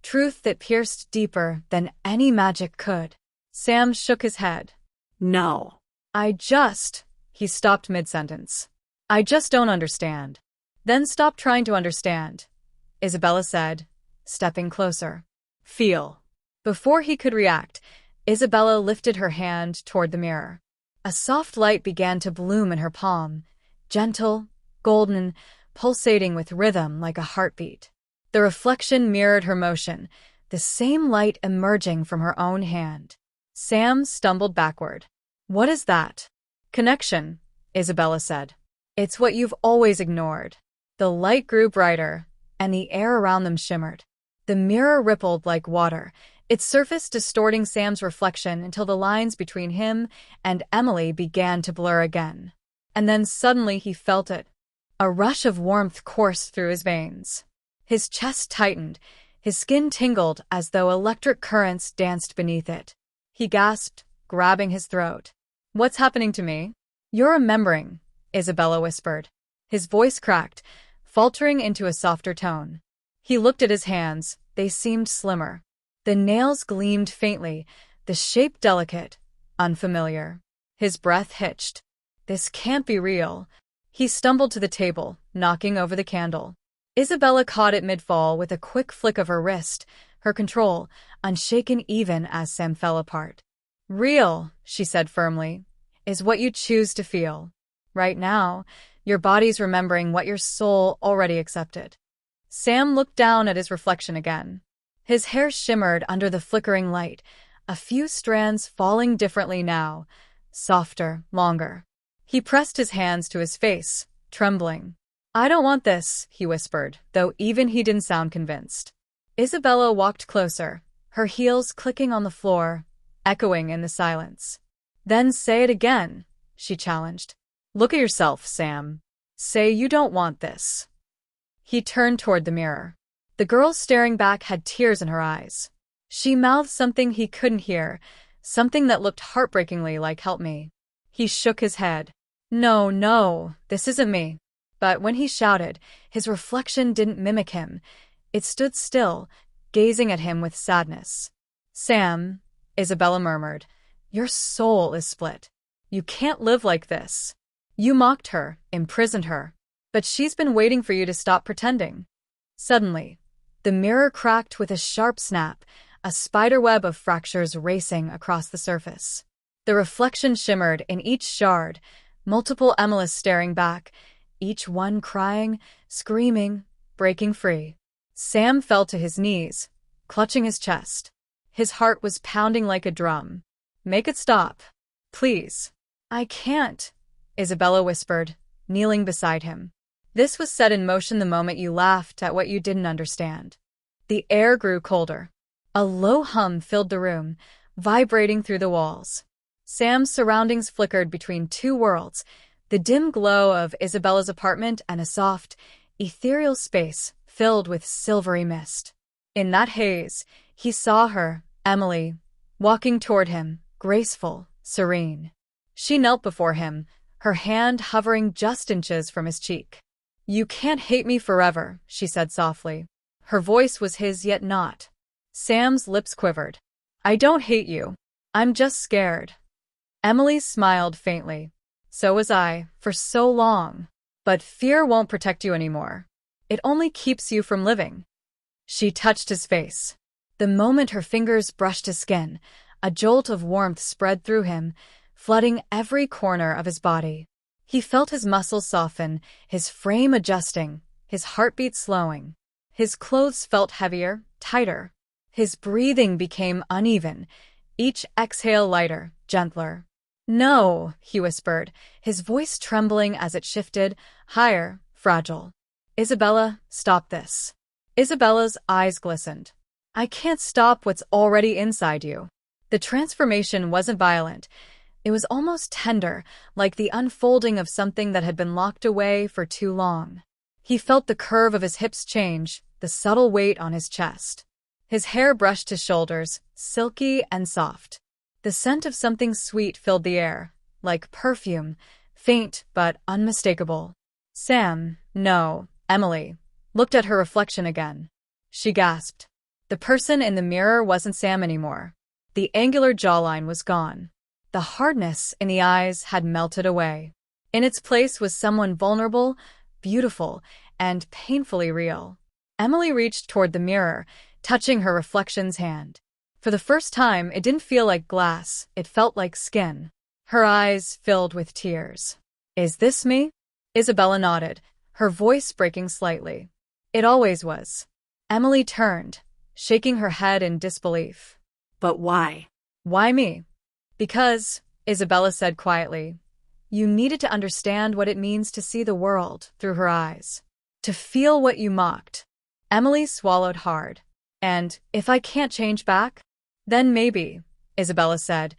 truth that pierced deeper than any magic could. Sam shook his head. No. He stopped mid-sentence. "I just don't understand." "Then stop trying to understand," Isabella said, stepping closer. "Feel." Before he could react, Isabella lifted her hand toward the mirror. A soft light began to bloom in her palm, gentle, golden, pulsating with rhythm like a heartbeat. The reflection mirrored her motion, the same light emerging from her own hand. Sam stumbled backward. "What is that?" "Connection," Isabella said. "It's what you've always ignored." The light grew brighter, and the air around them shimmered. The mirror rippled like water, its surface distorting Sam's reflection until the lines between him and Emily began to blur again. And then suddenly he felt it. A rush of warmth coursed through his veins. His chest tightened, his skin tingled as though electric currents danced beneath it. He gasped, grabbing his throat. "What's happening to me?" "You're remembering," Isabella whispered. His voice cracked, faltering into a softer tone. He looked at his hands. They seemed slimmer. The nails gleamed faintly, the shape delicate, unfamiliar. His breath hitched. This can't be real. He stumbled to the table, knocking over the candle. Isabella caught it mid-fall with a quick flick of her wrist, her control, unshaken even as Sam fell apart. "Real," she said firmly, "is what you choose to feel. Right now, your body's remembering what your soul already accepted." Sam looked down at his reflection again. His hair shimmered under the flickering light, a few strands falling differently now, softer, longer. He pressed his hands to his face, trembling. "I don't want this," he whispered, though even he didn't sound convinced. Isabella walked closer, her heels clicking on the floor, echoing in the silence. "Then say it again," she challenged. "Look at yourself, Sam. Say you don't want this." He turned toward the mirror. The girl staring back had tears in her eyes. She mouthed something he couldn't hear, something that looked heartbreakingly like "help me." He shook his head. No, this isn't me." But when he shouted, his reflection didn't mimic him. It stood still, gazing at him with sadness. "Sam," Isabella murmured, "your soul is split. You can't live like this. You mocked her, imprisoned her. But she's been waiting for you to stop pretending." Suddenly, the mirror cracked with a sharp snap, a spiderweb of fractures racing across the surface. The reflection shimmered in each shard, multiple Emily's staring back, each one crying, screaming, breaking free. Sam fell to his knees, clutching his chest. His heart was pounding like a drum. "Make it stop. Please." "I can't," Isabella whispered, kneeling beside him. "This was set in motion the moment you laughed at what you didn't understand." The air grew colder. A low hum filled the room, vibrating through the walls. Sam's surroundings flickered between two worlds, the dim glow of Isabella's apartment and a soft, ethereal space filled with silvery mist. In that haze, he saw her, Emily, walking toward him, graceful, serene. She knelt before him, her hand hovering just inches from his cheek. "You can't hate me forever," she said softly. Her voice was his yet not. Sam's lips quivered. "I don't hate you. I'm just scared." Emily smiled faintly. "So was I, for so long. But fear won't protect you anymore. It only keeps you from living." She touched his face. The moment her fingers brushed his skin, a jolt of warmth spread through him, flooding every corner of his body. He felt his muscles soften, his frame adjusting, his heartbeat slowing. His clothes felt heavier, tighter. His breathing became uneven, each exhale lighter, gentler. "No," he whispered, his voice trembling as it shifted, higher, fragile. "Isabella, stop this." Isabella's eyes glistened. "I can't stop what's already inside you." The transformation wasn't violent. It was almost tender, like the unfolding of something that had been locked away for too long. He felt the curve of his hips change, the subtle weight on his chest. His hair brushed his shoulders, silky and soft. The scent of something sweet filled the air, like perfume, faint but unmistakable. Sam, no, Emily, looked at her reflection again. She gasped. The person in the mirror wasn't Sam anymore. The angular jawline was gone. The hardness in the eyes had melted away. In its place was someone vulnerable, beautiful, and painfully real. Emily reached toward the mirror, touching her reflection's hand. For the first time, it didn't feel like glass, it felt like skin. Her eyes filled with tears. Is this me? Isabella nodded, her voice breaking slightly. It always was. Emily turned, shaking her head in disbelief. But why? Why me? Because, Isabella said quietly, you needed to understand what it means to see the world through her eyes. To feel what you mocked. Emily swallowed hard. And, if I can't change back? Then maybe, Isabella said,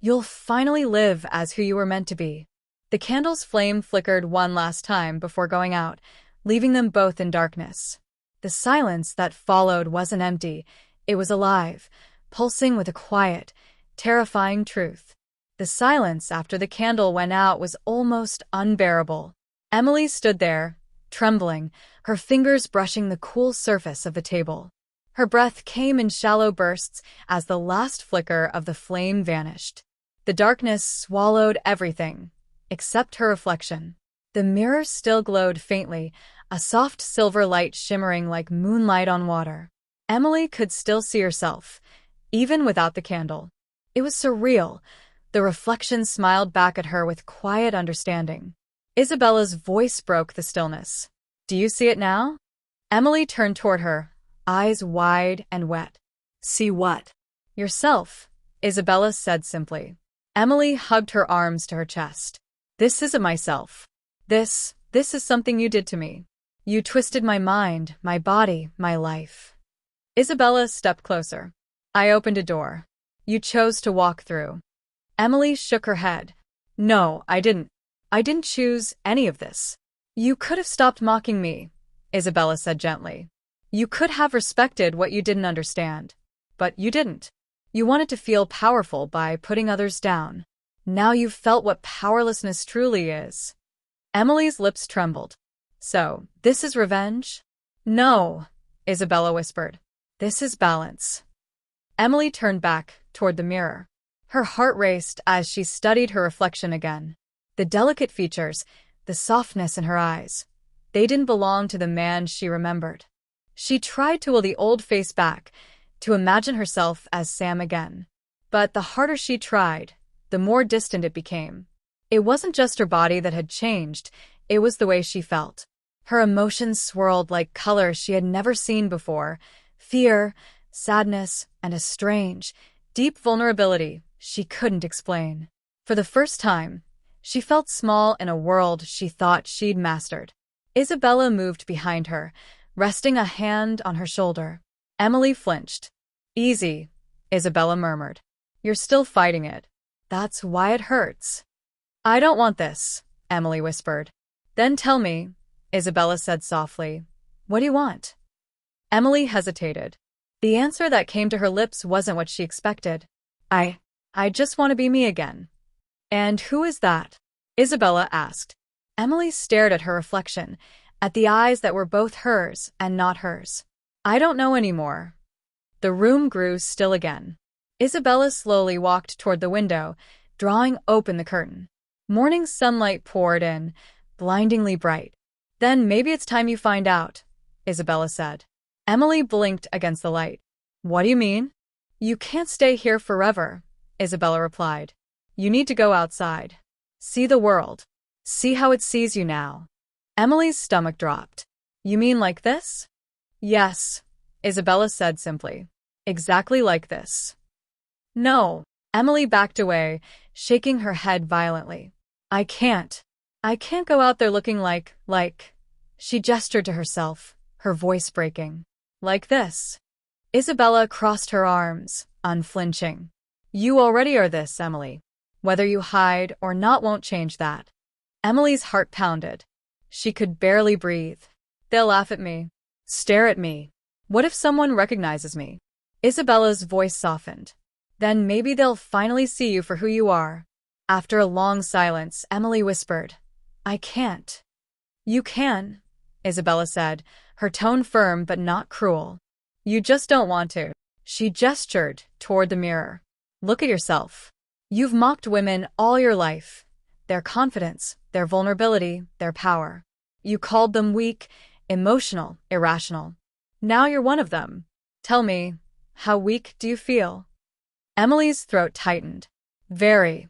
you'll finally live as who you were meant to be. The candle's flame flickered one last time before going out, leaving them both in darkness. The silence that followed wasn't empty, it was alive, pulsing with a quiet, terrifying truth. The silence after the candle went out was almost unbearable. Emily stood there, trembling, her fingers brushing the cool surface of the table. Her breath came in shallow bursts as the last flicker of the flame vanished. The darkness swallowed everything, except her reflection. The mirror still glowed faintly, a soft silver light shimmering like moonlight on water. Emily could still see herself, even without the candle. It was surreal. The reflection smiled back at her with quiet understanding. Isabella's voice broke the stillness. Do you see it now? Emily turned toward her, eyes wide and wet. See what? Yourself, Isabella said simply. Emily hugged her arms to her chest. This isn't myself. This is something you did to me. You twisted my mind, my body, my life. Isabella stepped closer. I opened a door. You chose to walk through. Emily shook her head. No, I didn't. I didn't choose any of this. You could have stopped mocking me, Isabella said gently. You could have respected what you didn't understand. But you didn't. You wanted to feel powerful by putting others down. Now you've felt what powerlessness truly is. Emily's lips trembled. So, this is revenge? No, Isabella whispered. This is balance. Emily turned back toward the mirror. Her heart raced as she studied her reflection again. The delicate features, the softness in her eyes, they didn't belong to the man she remembered. She tried to will the old face back, to imagine herself as Sam again. But the harder she tried, the more distant it became. It wasn't just her body that had changed, it was the way she felt. Her emotions swirled like colors she had never seen before, fear, sadness, and a strange, deep vulnerability she couldn't explain. For the first time, she felt small in a world she thought she'd mastered. Isabella moved behind her, resting a hand on her shoulder. Emily flinched. Easy, Isabella murmured. You're still fighting it. That's why it hurts. I don't want this, Emily whispered. Then tell me, Isabella said softly. What do you want? Emily hesitated. The answer that came to her lips wasn't what she expected. I just want to be me again. And who is that? Isabella asked. Emily stared at her reflection, at the eyes that were both hers and not hers. I don't know anymore. The room grew still again. Isabella slowly walked toward the window, drawing open the curtain. Morning sunlight poured in, blindingly bright. Then maybe it's time you find out, Isabella said. Emily blinked against the light. What do you mean? You can't stay here forever, Isabella replied. You need to go outside. See the world. See how it sees you now. Emily's stomach dropped. You mean like this? Yes, Isabella said simply. Exactly like this. No. Emily backed away, shaking her head violently. I can't go out there looking like. She gestured to herself, her voice breaking. Like this. Isabella crossed her arms, unflinching. You already are this, Emily. Whether you hide or not won't change that. Emily's heart pounded. She could barely breathe. They'll laugh at me. Stare at me. What if someone recognizes me? Isabella's voice softened. Then maybe they'll finally see you for who you are. After a long silence, Emily whispered, I can't. You can, Isabella said, her tone firm but not cruel. You just don't want to. She gestured toward the mirror. Look at yourself. You've mocked women all your life. Their confidence, their vulnerability, their power. You called them weak, emotional, irrational. Now you're one of them. Tell me, how weak do you feel? Emily's throat tightened. Very.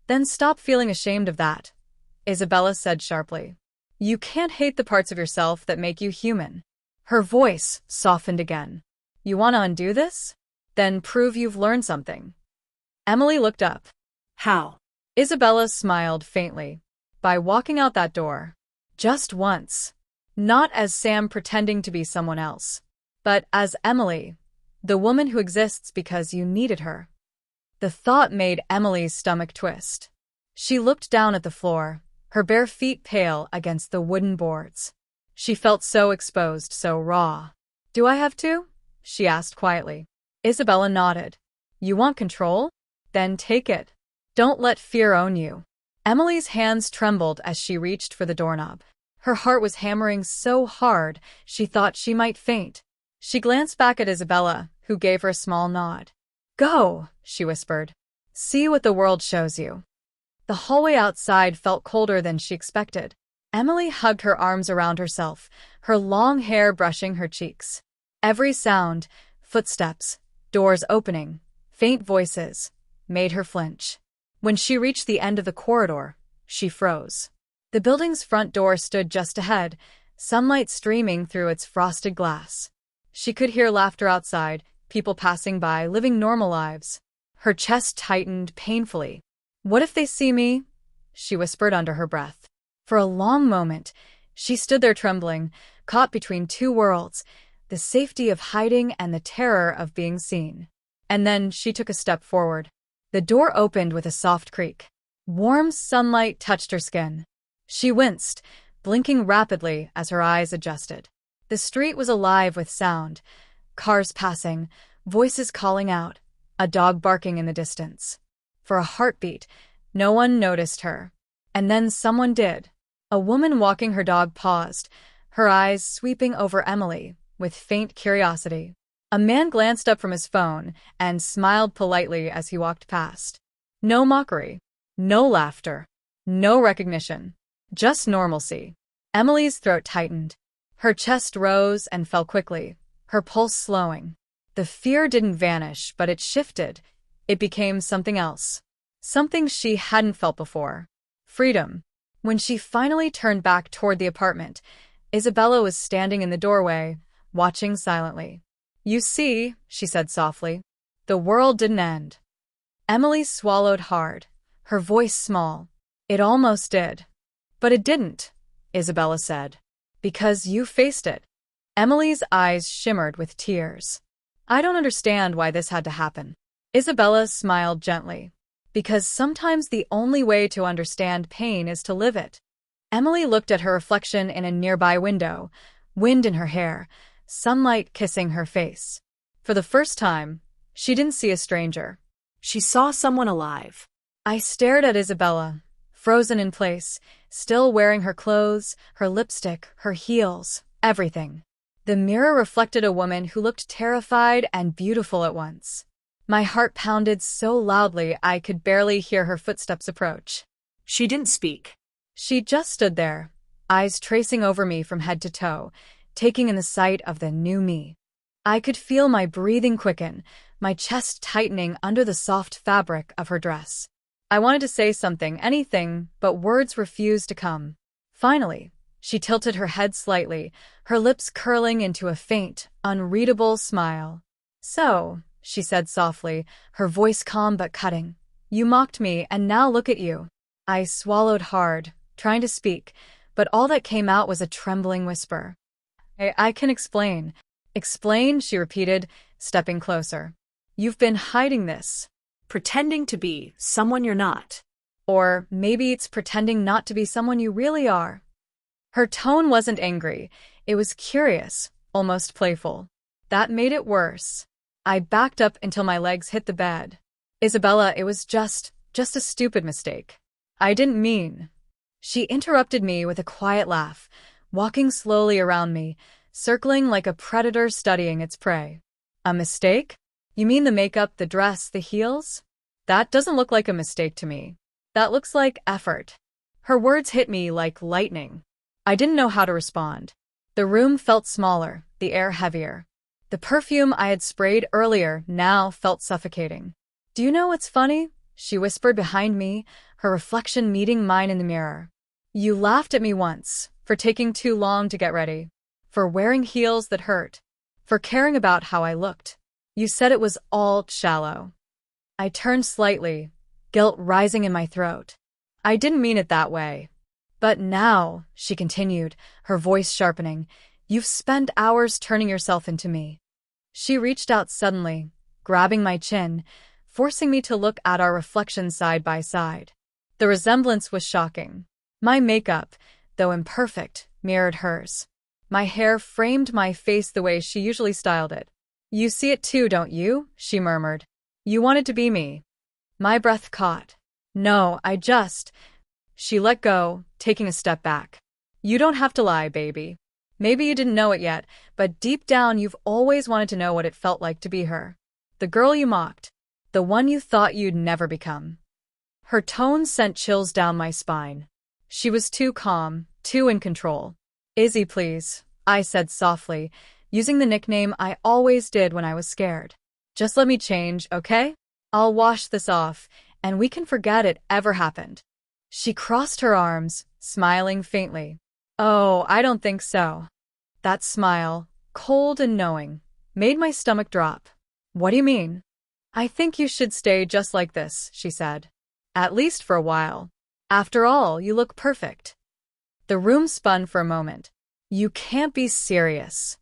Then stop feeling ashamed of that, Isabella said sharply. You can't hate the parts of yourself that make you human. Her voice softened again. You want to undo this? Then prove you've learned something. Emily looked up. How? Isabella smiled faintly. By walking out that door. Just once. Not as Sam pretending to be someone else, but as Emily, the woman who exists because you needed her. The thought made Emily's stomach twist. She looked down at the floor, her bare feet pale against the wooden boards. She felt so exposed, so raw. Do I have to? She asked quietly. Isabella nodded. You want control? Then take it. Don't let fear own you. Emily's hands trembled as she reached for the doorknob. Her heart was hammering so hard she thought she might faint. She glanced back at Isabella, who gave her a small nod. Go, she whispered. See what the world shows you. The hallway outside felt colder than she expected. Emily hugged her arms around herself, her long hair brushing her cheeks. Every sound, footsteps, doors opening, faint voices, made her flinch. When she reached the end of the corridor, she froze. The building's front door stood just ahead, sunlight streaming through its frosted glass. She could hear laughter outside, people passing by, living normal lives. Her chest tightened painfully. What if they see me? She whispered under her breath. For a long moment, she stood there trembling, caught between two worlds, the safety of hiding and the terror of being seen. And then she took a step forward. The door opened with a soft creak. Warm sunlight touched her skin. She winced, blinking rapidly as her eyes adjusted. The street was alive with sound. Cars passing, voices calling out, a dog barking in the distance. For a heartbeat, no one noticed her. And then someone did. A woman walking her dog paused, her eyes sweeping over Emily with faint curiosity. A man glanced up from his phone and smiled politely as he walked past. No mockery, no laughter, no recognition, just normalcy. Emily's throat tightened. Her chest rose and fell quickly, her pulse slowing. The fear didn't vanish, but it shifted. It became something else. Something she hadn't felt before. Freedom. When she finally turned back toward the apartment, Isabella was standing in the doorway, watching silently. You see, she said softly, the world didn't end. Emily swallowed hard, her voice small. It almost did. But it didn't, Isabella said. Because you faced it. Emily's eyes shimmered with tears. I don't understand why this had to happen. Isabella smiled gently. Because sometimes the only way to understand pain is to live it. Emily looked at her reflection in a nearby window, wind in her hair, sunlight kissing her face. For the first time, she didn't see a stranger. She saw someone alive. I stared at Isabella, frozen in place, still wearing her clothes, her lipstick, her heels, everything. The mirror reflected a woman who looked terrified and beautiful at once. My heart pounded so loudly I could barely hear her footsteps approach. She didn't speak. She just stood there, eyes tracing over me from head to toe, taking in the sight of the new me. I could feel my breathing quicken, my chest tightening under the soft fabric of her dress. I wanted to say something, anything, but words refused to come. Finally, she tilted her head slightly, her lips curling into a faint, unreadable smile. So, she said softly, her voice calm but cutting. You mocked me, and now look at you. I swallowed hard, trying to speak, but all that came out was a trembling whisper. I can explain. Explain, she repeated, stepping closer. You've been hiding this. Pretending to be someone you're not. Or maybe it's pretending not to be someone you really are. Her tone wasn't angry. It was curious, almost playful. That made it worse. I backed up until my legs hit the bed. Isabella, it was just a stupid mistake. I didn't mean. She interrupted me with a quiet laugh, walking slowly around me, circling like a predator studying its prey. A mistake? You mean the makeup, the dress, the heels? That doesn't look like a mistake to me. That looks like effort. Her words hit me like lightning. I didn't know how to respond. The room felt smaller, the air heavier. The perfume I had sprayed earlier now felt suffocating. Do you know what's funny? She whispered behind me, her reflection meeting mine in the mirror. You laughed at me once, for taking too long to get ready, for wearing heels that hurt, for caring about how I looked. You said it was all shallow. I turned slightly, guilt rising in my throat. I didn't mean it that way. But now, she continued, her voice sharpening, you've spent hours turning yourself into me. She reached out suddenly, grabbing my chin, forcing me to look at our reflections side by side. The resemblance was shocking. My makeup, though imperfect, mirrored hers. My hair framed my face the way she usually styled it. You see it too, don't you? She murmured. You wanted to be me. My breath caught. No, She let go, taking a step back. You don't have to lie, baby. Maybe you didn't know it yet, but deep down you've always wanted to know what it felt like to be her. The girl you mocked. The one you thought you'd never become. Her tone sent chills down my spine. She was too calm, too in control. Izzy, please, I said softly, using the nickname I always did when I was scared. Just let me change, okay? I'll wash this off, and we can forget it ever happened. She crossed her arms, smiling faintly. Oh, I don't think so. That smile, cold and knowing, made my stomach drop. What do you mean? I think you should stay just like this, she said. At least for a while. After all, you look perfect. The room spun for a moment. You can't be serious.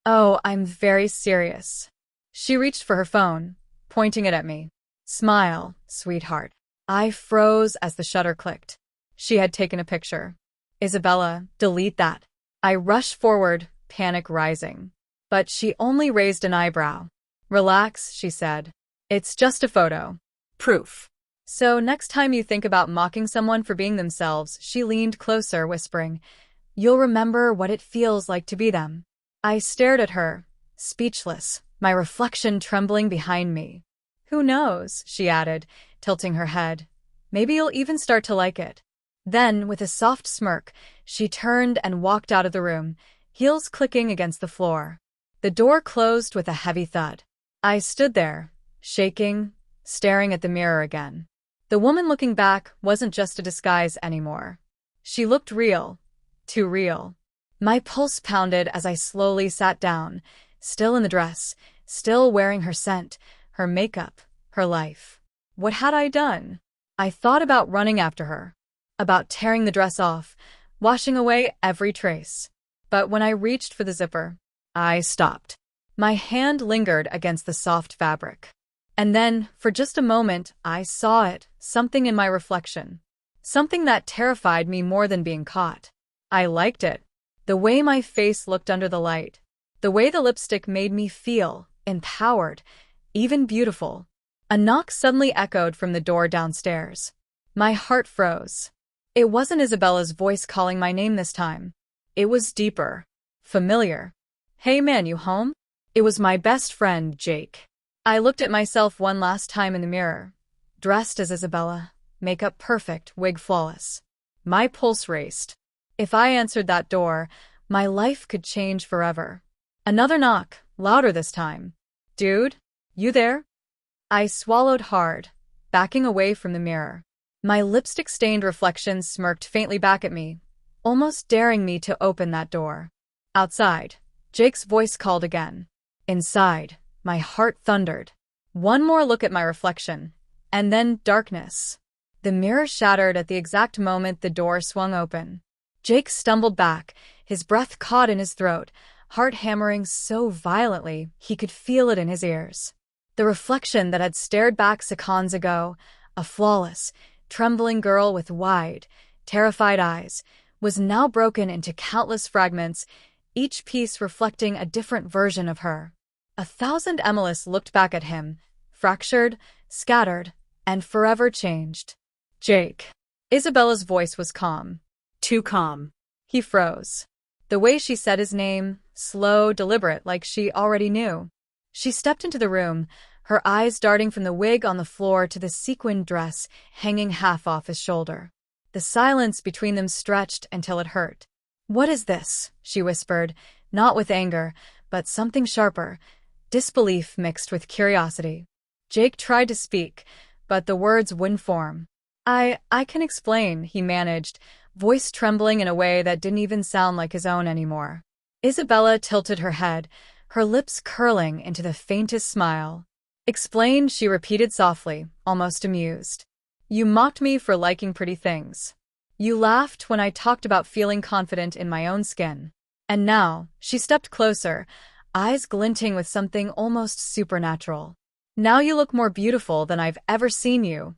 Oh, I'm very serious. She reached for her phone, pointing it at me. Smile, sweetheart. I froze as the shutter clicked. She had taken a picture. Isabella, delete that. I rushed forward, panic rising. But she only raised an eyebrow. Relax, she said. It's just a photo. Proof. So next time you think about mocking someone for being themselves, she leaned closer, whispering, you'll remember what it feels like to be them. I stared at her, speechless, my reflection trembling behind me. Who knows, she added, tilting her head. Maybe you'll even start to like it. Then, with a soft smirk, she turned and walked out of the room, heels clicking against the floor. The door closed with a heavy thud. I stood there, shaking, staring at the mirror again. The woman looking back wasn't just a disguise anymore. She looked real, too real. My pulse pounded as I slowly sat down, still in the dress, still wearing her scent, her makeup, her life. What had I done? I thought about running after her, about tearing the dress off, washing away every trace. But when I reached for the zipper, I stopped. My hand lingered against the soft fabric. And then, for just a moment, I saw it, something in my reflection. Something that terrified me more than being caught. I liked it. The way my face looked under the light. The way the lipstick made me feel empowered, even beautiful. A knock suddenly echoed from the door downstairs. My heart froze. It wasn't Isabella's voice calling my name this time. It was deeper, familiar. Hey man, you home? It was my best friend, Jake. I looked at myself one last time in the mirror. Dressed as Isabella, makeup perfect, wig flawless. My pulse raced. If I answered that door, my life could change forever. Another knock, louder this time. Dude, you there? I swallowed hard, backing away from the mirror. My lipstick-stained reflection smirked faintly back at me, almost daring me to open that door. Outside, Jake's voice called again. Inside, my heart thundered. One more look at my reflection, and then darkness. The mirror shattered at the exact moment the door swung open. Jake stumbled back, his breath caught in his throat, heart hammering so violently he could feel it in his ears. The reflection that had stared back seconds ago, a flawless, trembling girl with wide, terrified eyes, was now broken into countless fragments, each piece reflecting a different version of her. 1,000 Emilis looked back at him, fractured, scattered, and forever changed. Jake. Isabella's voice was calm. Too calm. He froze. The way she said his name, slow, deliberate, like she already knew. She stepped into the room, her eyes darting from the wig on the floor to the sequined dress hanging half off his shoulder. The silence between them stretched until it hurt. "What is this?" she whispered, not with anger, but something sharper, disbelief mixed with curiosity. Jake tried to speak, but the words wouldn't form. I can explain," he managed, voice trembling in a way that didn't even sound like his own anymore. Isabella tilted her head, her lips curling into the faintest smile. "Explain," she repeated softly, almost amused. "You mocked me for liking pretty things. You laughed when I talked about feeling confident in my own skin. And now," she stepped closer, eyes glinting with something almost supernatural. "Now you look more beautiful than I've ever seen you."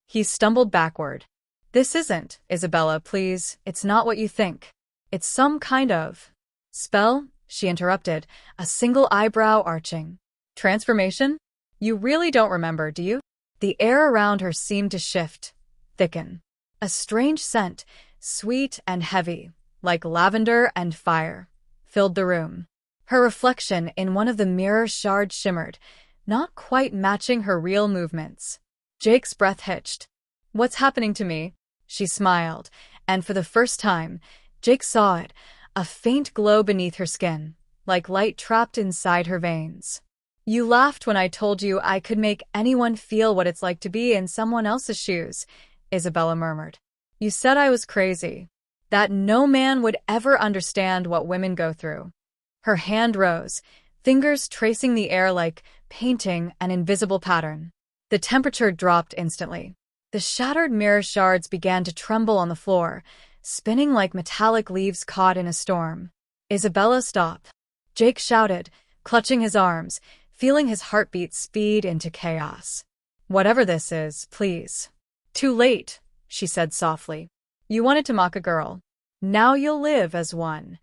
He stumbled backward. "This isn't, Isabella, please, it's not what you think. It's some kind of spell," she interrupted, a single eyebrow arching. "Transformation? You really don't remember, do you?" The air around her seemed to shift, thicken. A strange scent, sweet and heavy, like lavender and fire, filled the room. Her reflection in one of the mirror shards shimmered, not quite matching her real movements. Jake's breath hitched. "What's happening to me?" She smiled, and for the first time, Jake saw it, a faint glow beneath her skin, like light trapped inside her veins. "You laughed when I told you I could make anyone feel what it's like to be in someone else's shoes," Isabella murmured. "You said I was crazy, that no man would ever understand what women go through." Her hand rose, fingers tracing the air like painting an invisible pattern. The temperature dropped instantly. The shattered mirror shards began to tremble on the floor, spinning like metallic leaves caught in a storm. "Isabella, stop!" Jake shouted, clutching his arms, feeling his heartbeat speed into chaos. "Whatever this is, please." "Too late," she said softly. "You wanted to mock a girl. Now you'll live as one."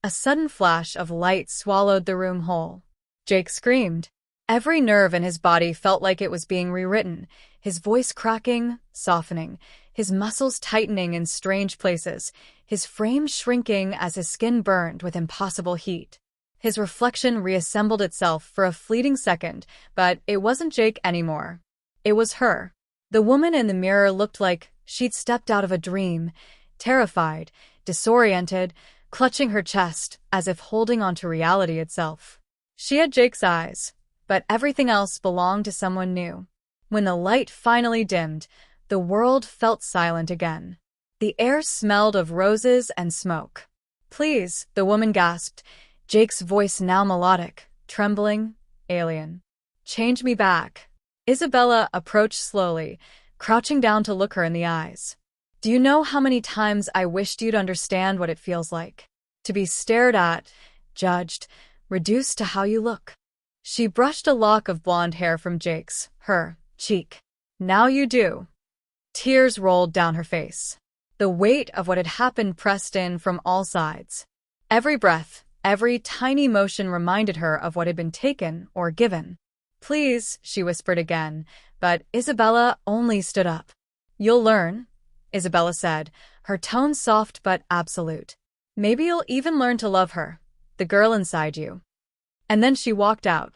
A sudden flash of light swallowed the room whole. Jake screamed. Every nerve in his body felt like it was being rewritten, his voice cracking, softening, his muscles tightening in strange places, his frame shrinking as his skin burned with impossible heat. His reflection reassembled itself for a fleeting second, but it wasn't Jake anymore. It was her. The woman in the mirror looked like she'd stepped out of a dream, terrified, disoriented, clutching her chest as if holding onto reality itself. She had Jake's eyes, but everything else belonged to someone new. When the light finally dimmed, the world felt silent again. The air smelled of roses and smoke. "Please," the woman gasped, Jake's voice now melodic, trembling, alien. "Change me back." Isabella approached slowly, crouching down to look her in the eyes. "Do you know how many times I wished you'd understand what it feels like? To be stared at, judged, reduced to how you look." She brushed a lock of blonde hair from Jake's, her, cheek. "Now you do." Tears rolled down her face. The weight of what had happened pressed in from all sides. Every breath, every tiny motion reminded her of what had been taken or given. "Please," she whispered again, but Isabella only stood up. "You'll learn," Isabella said, her tone soft but absolute. "Maybe you'll even learn to love her, the girl inside you." And then she walked out.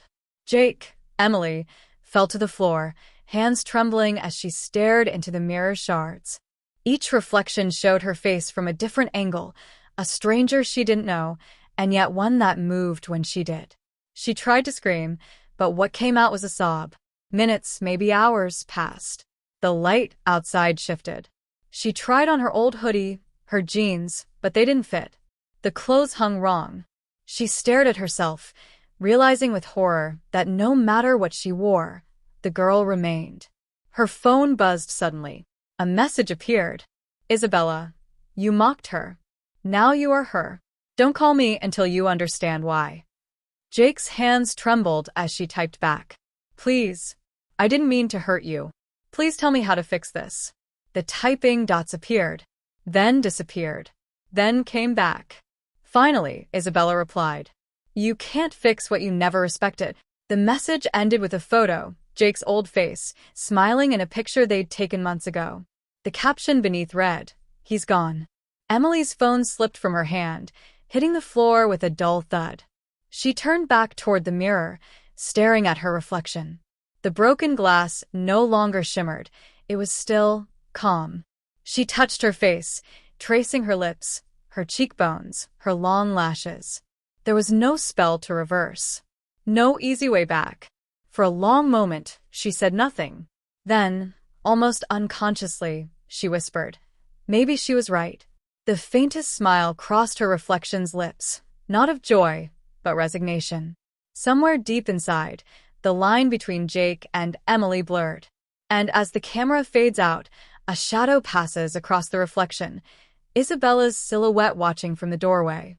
Jake, Emily, fell to the floor, hands trembling as she stared into the mirror shards. Each reflection showed her face from a different angle, a stranger she didn't know, and yet one that moved when she did. She tried to scream, but what came out was a sob. Minutes, maybe hours, passed. The light outside shifted. She tried on her old hoodie, her jeans, but they didn't fit. The clothes hung wrong. She stared at herself, realizing with horror that no matter what she wore, the girl remained. Her phone buzzed suddenly. A message appeared. "Isabella, you mocked her. Now you are her. Don't call me until you understand why." Jake's hands trembled as she typed back. Please. I didn't mean to hurt you. Please tell me how to fix this. The typing dots appeared, then disappeared, then came back. Finally, Isabella replied. You can't fix what you never respected. The message ended with a photo, Jake's old face, smiling in a picture they'd taken months ago. The caption beneath read, He's gone. Emily's phone slipped from her hand, hitting the floor with a dull thud. She turned back toward the mirror, staring at her reflection. The broken glass no longer shimmered. It was still, calm. She touched her face, tracing her lips, her cheekbones, her long lashes. There was no spell to reverse. No easy way back. For a long moment, she said nothing. Then, almost unconsciously, she whispered, Maybe she was right. The faintest smile crossed her reflection's lips, not of joy, but resignation. Somewhere deep inside, the line between Jake and Emily blurred. And as the camera fades out, a shadow passes across the reflection, Isabella's silhouette watching from the doorway.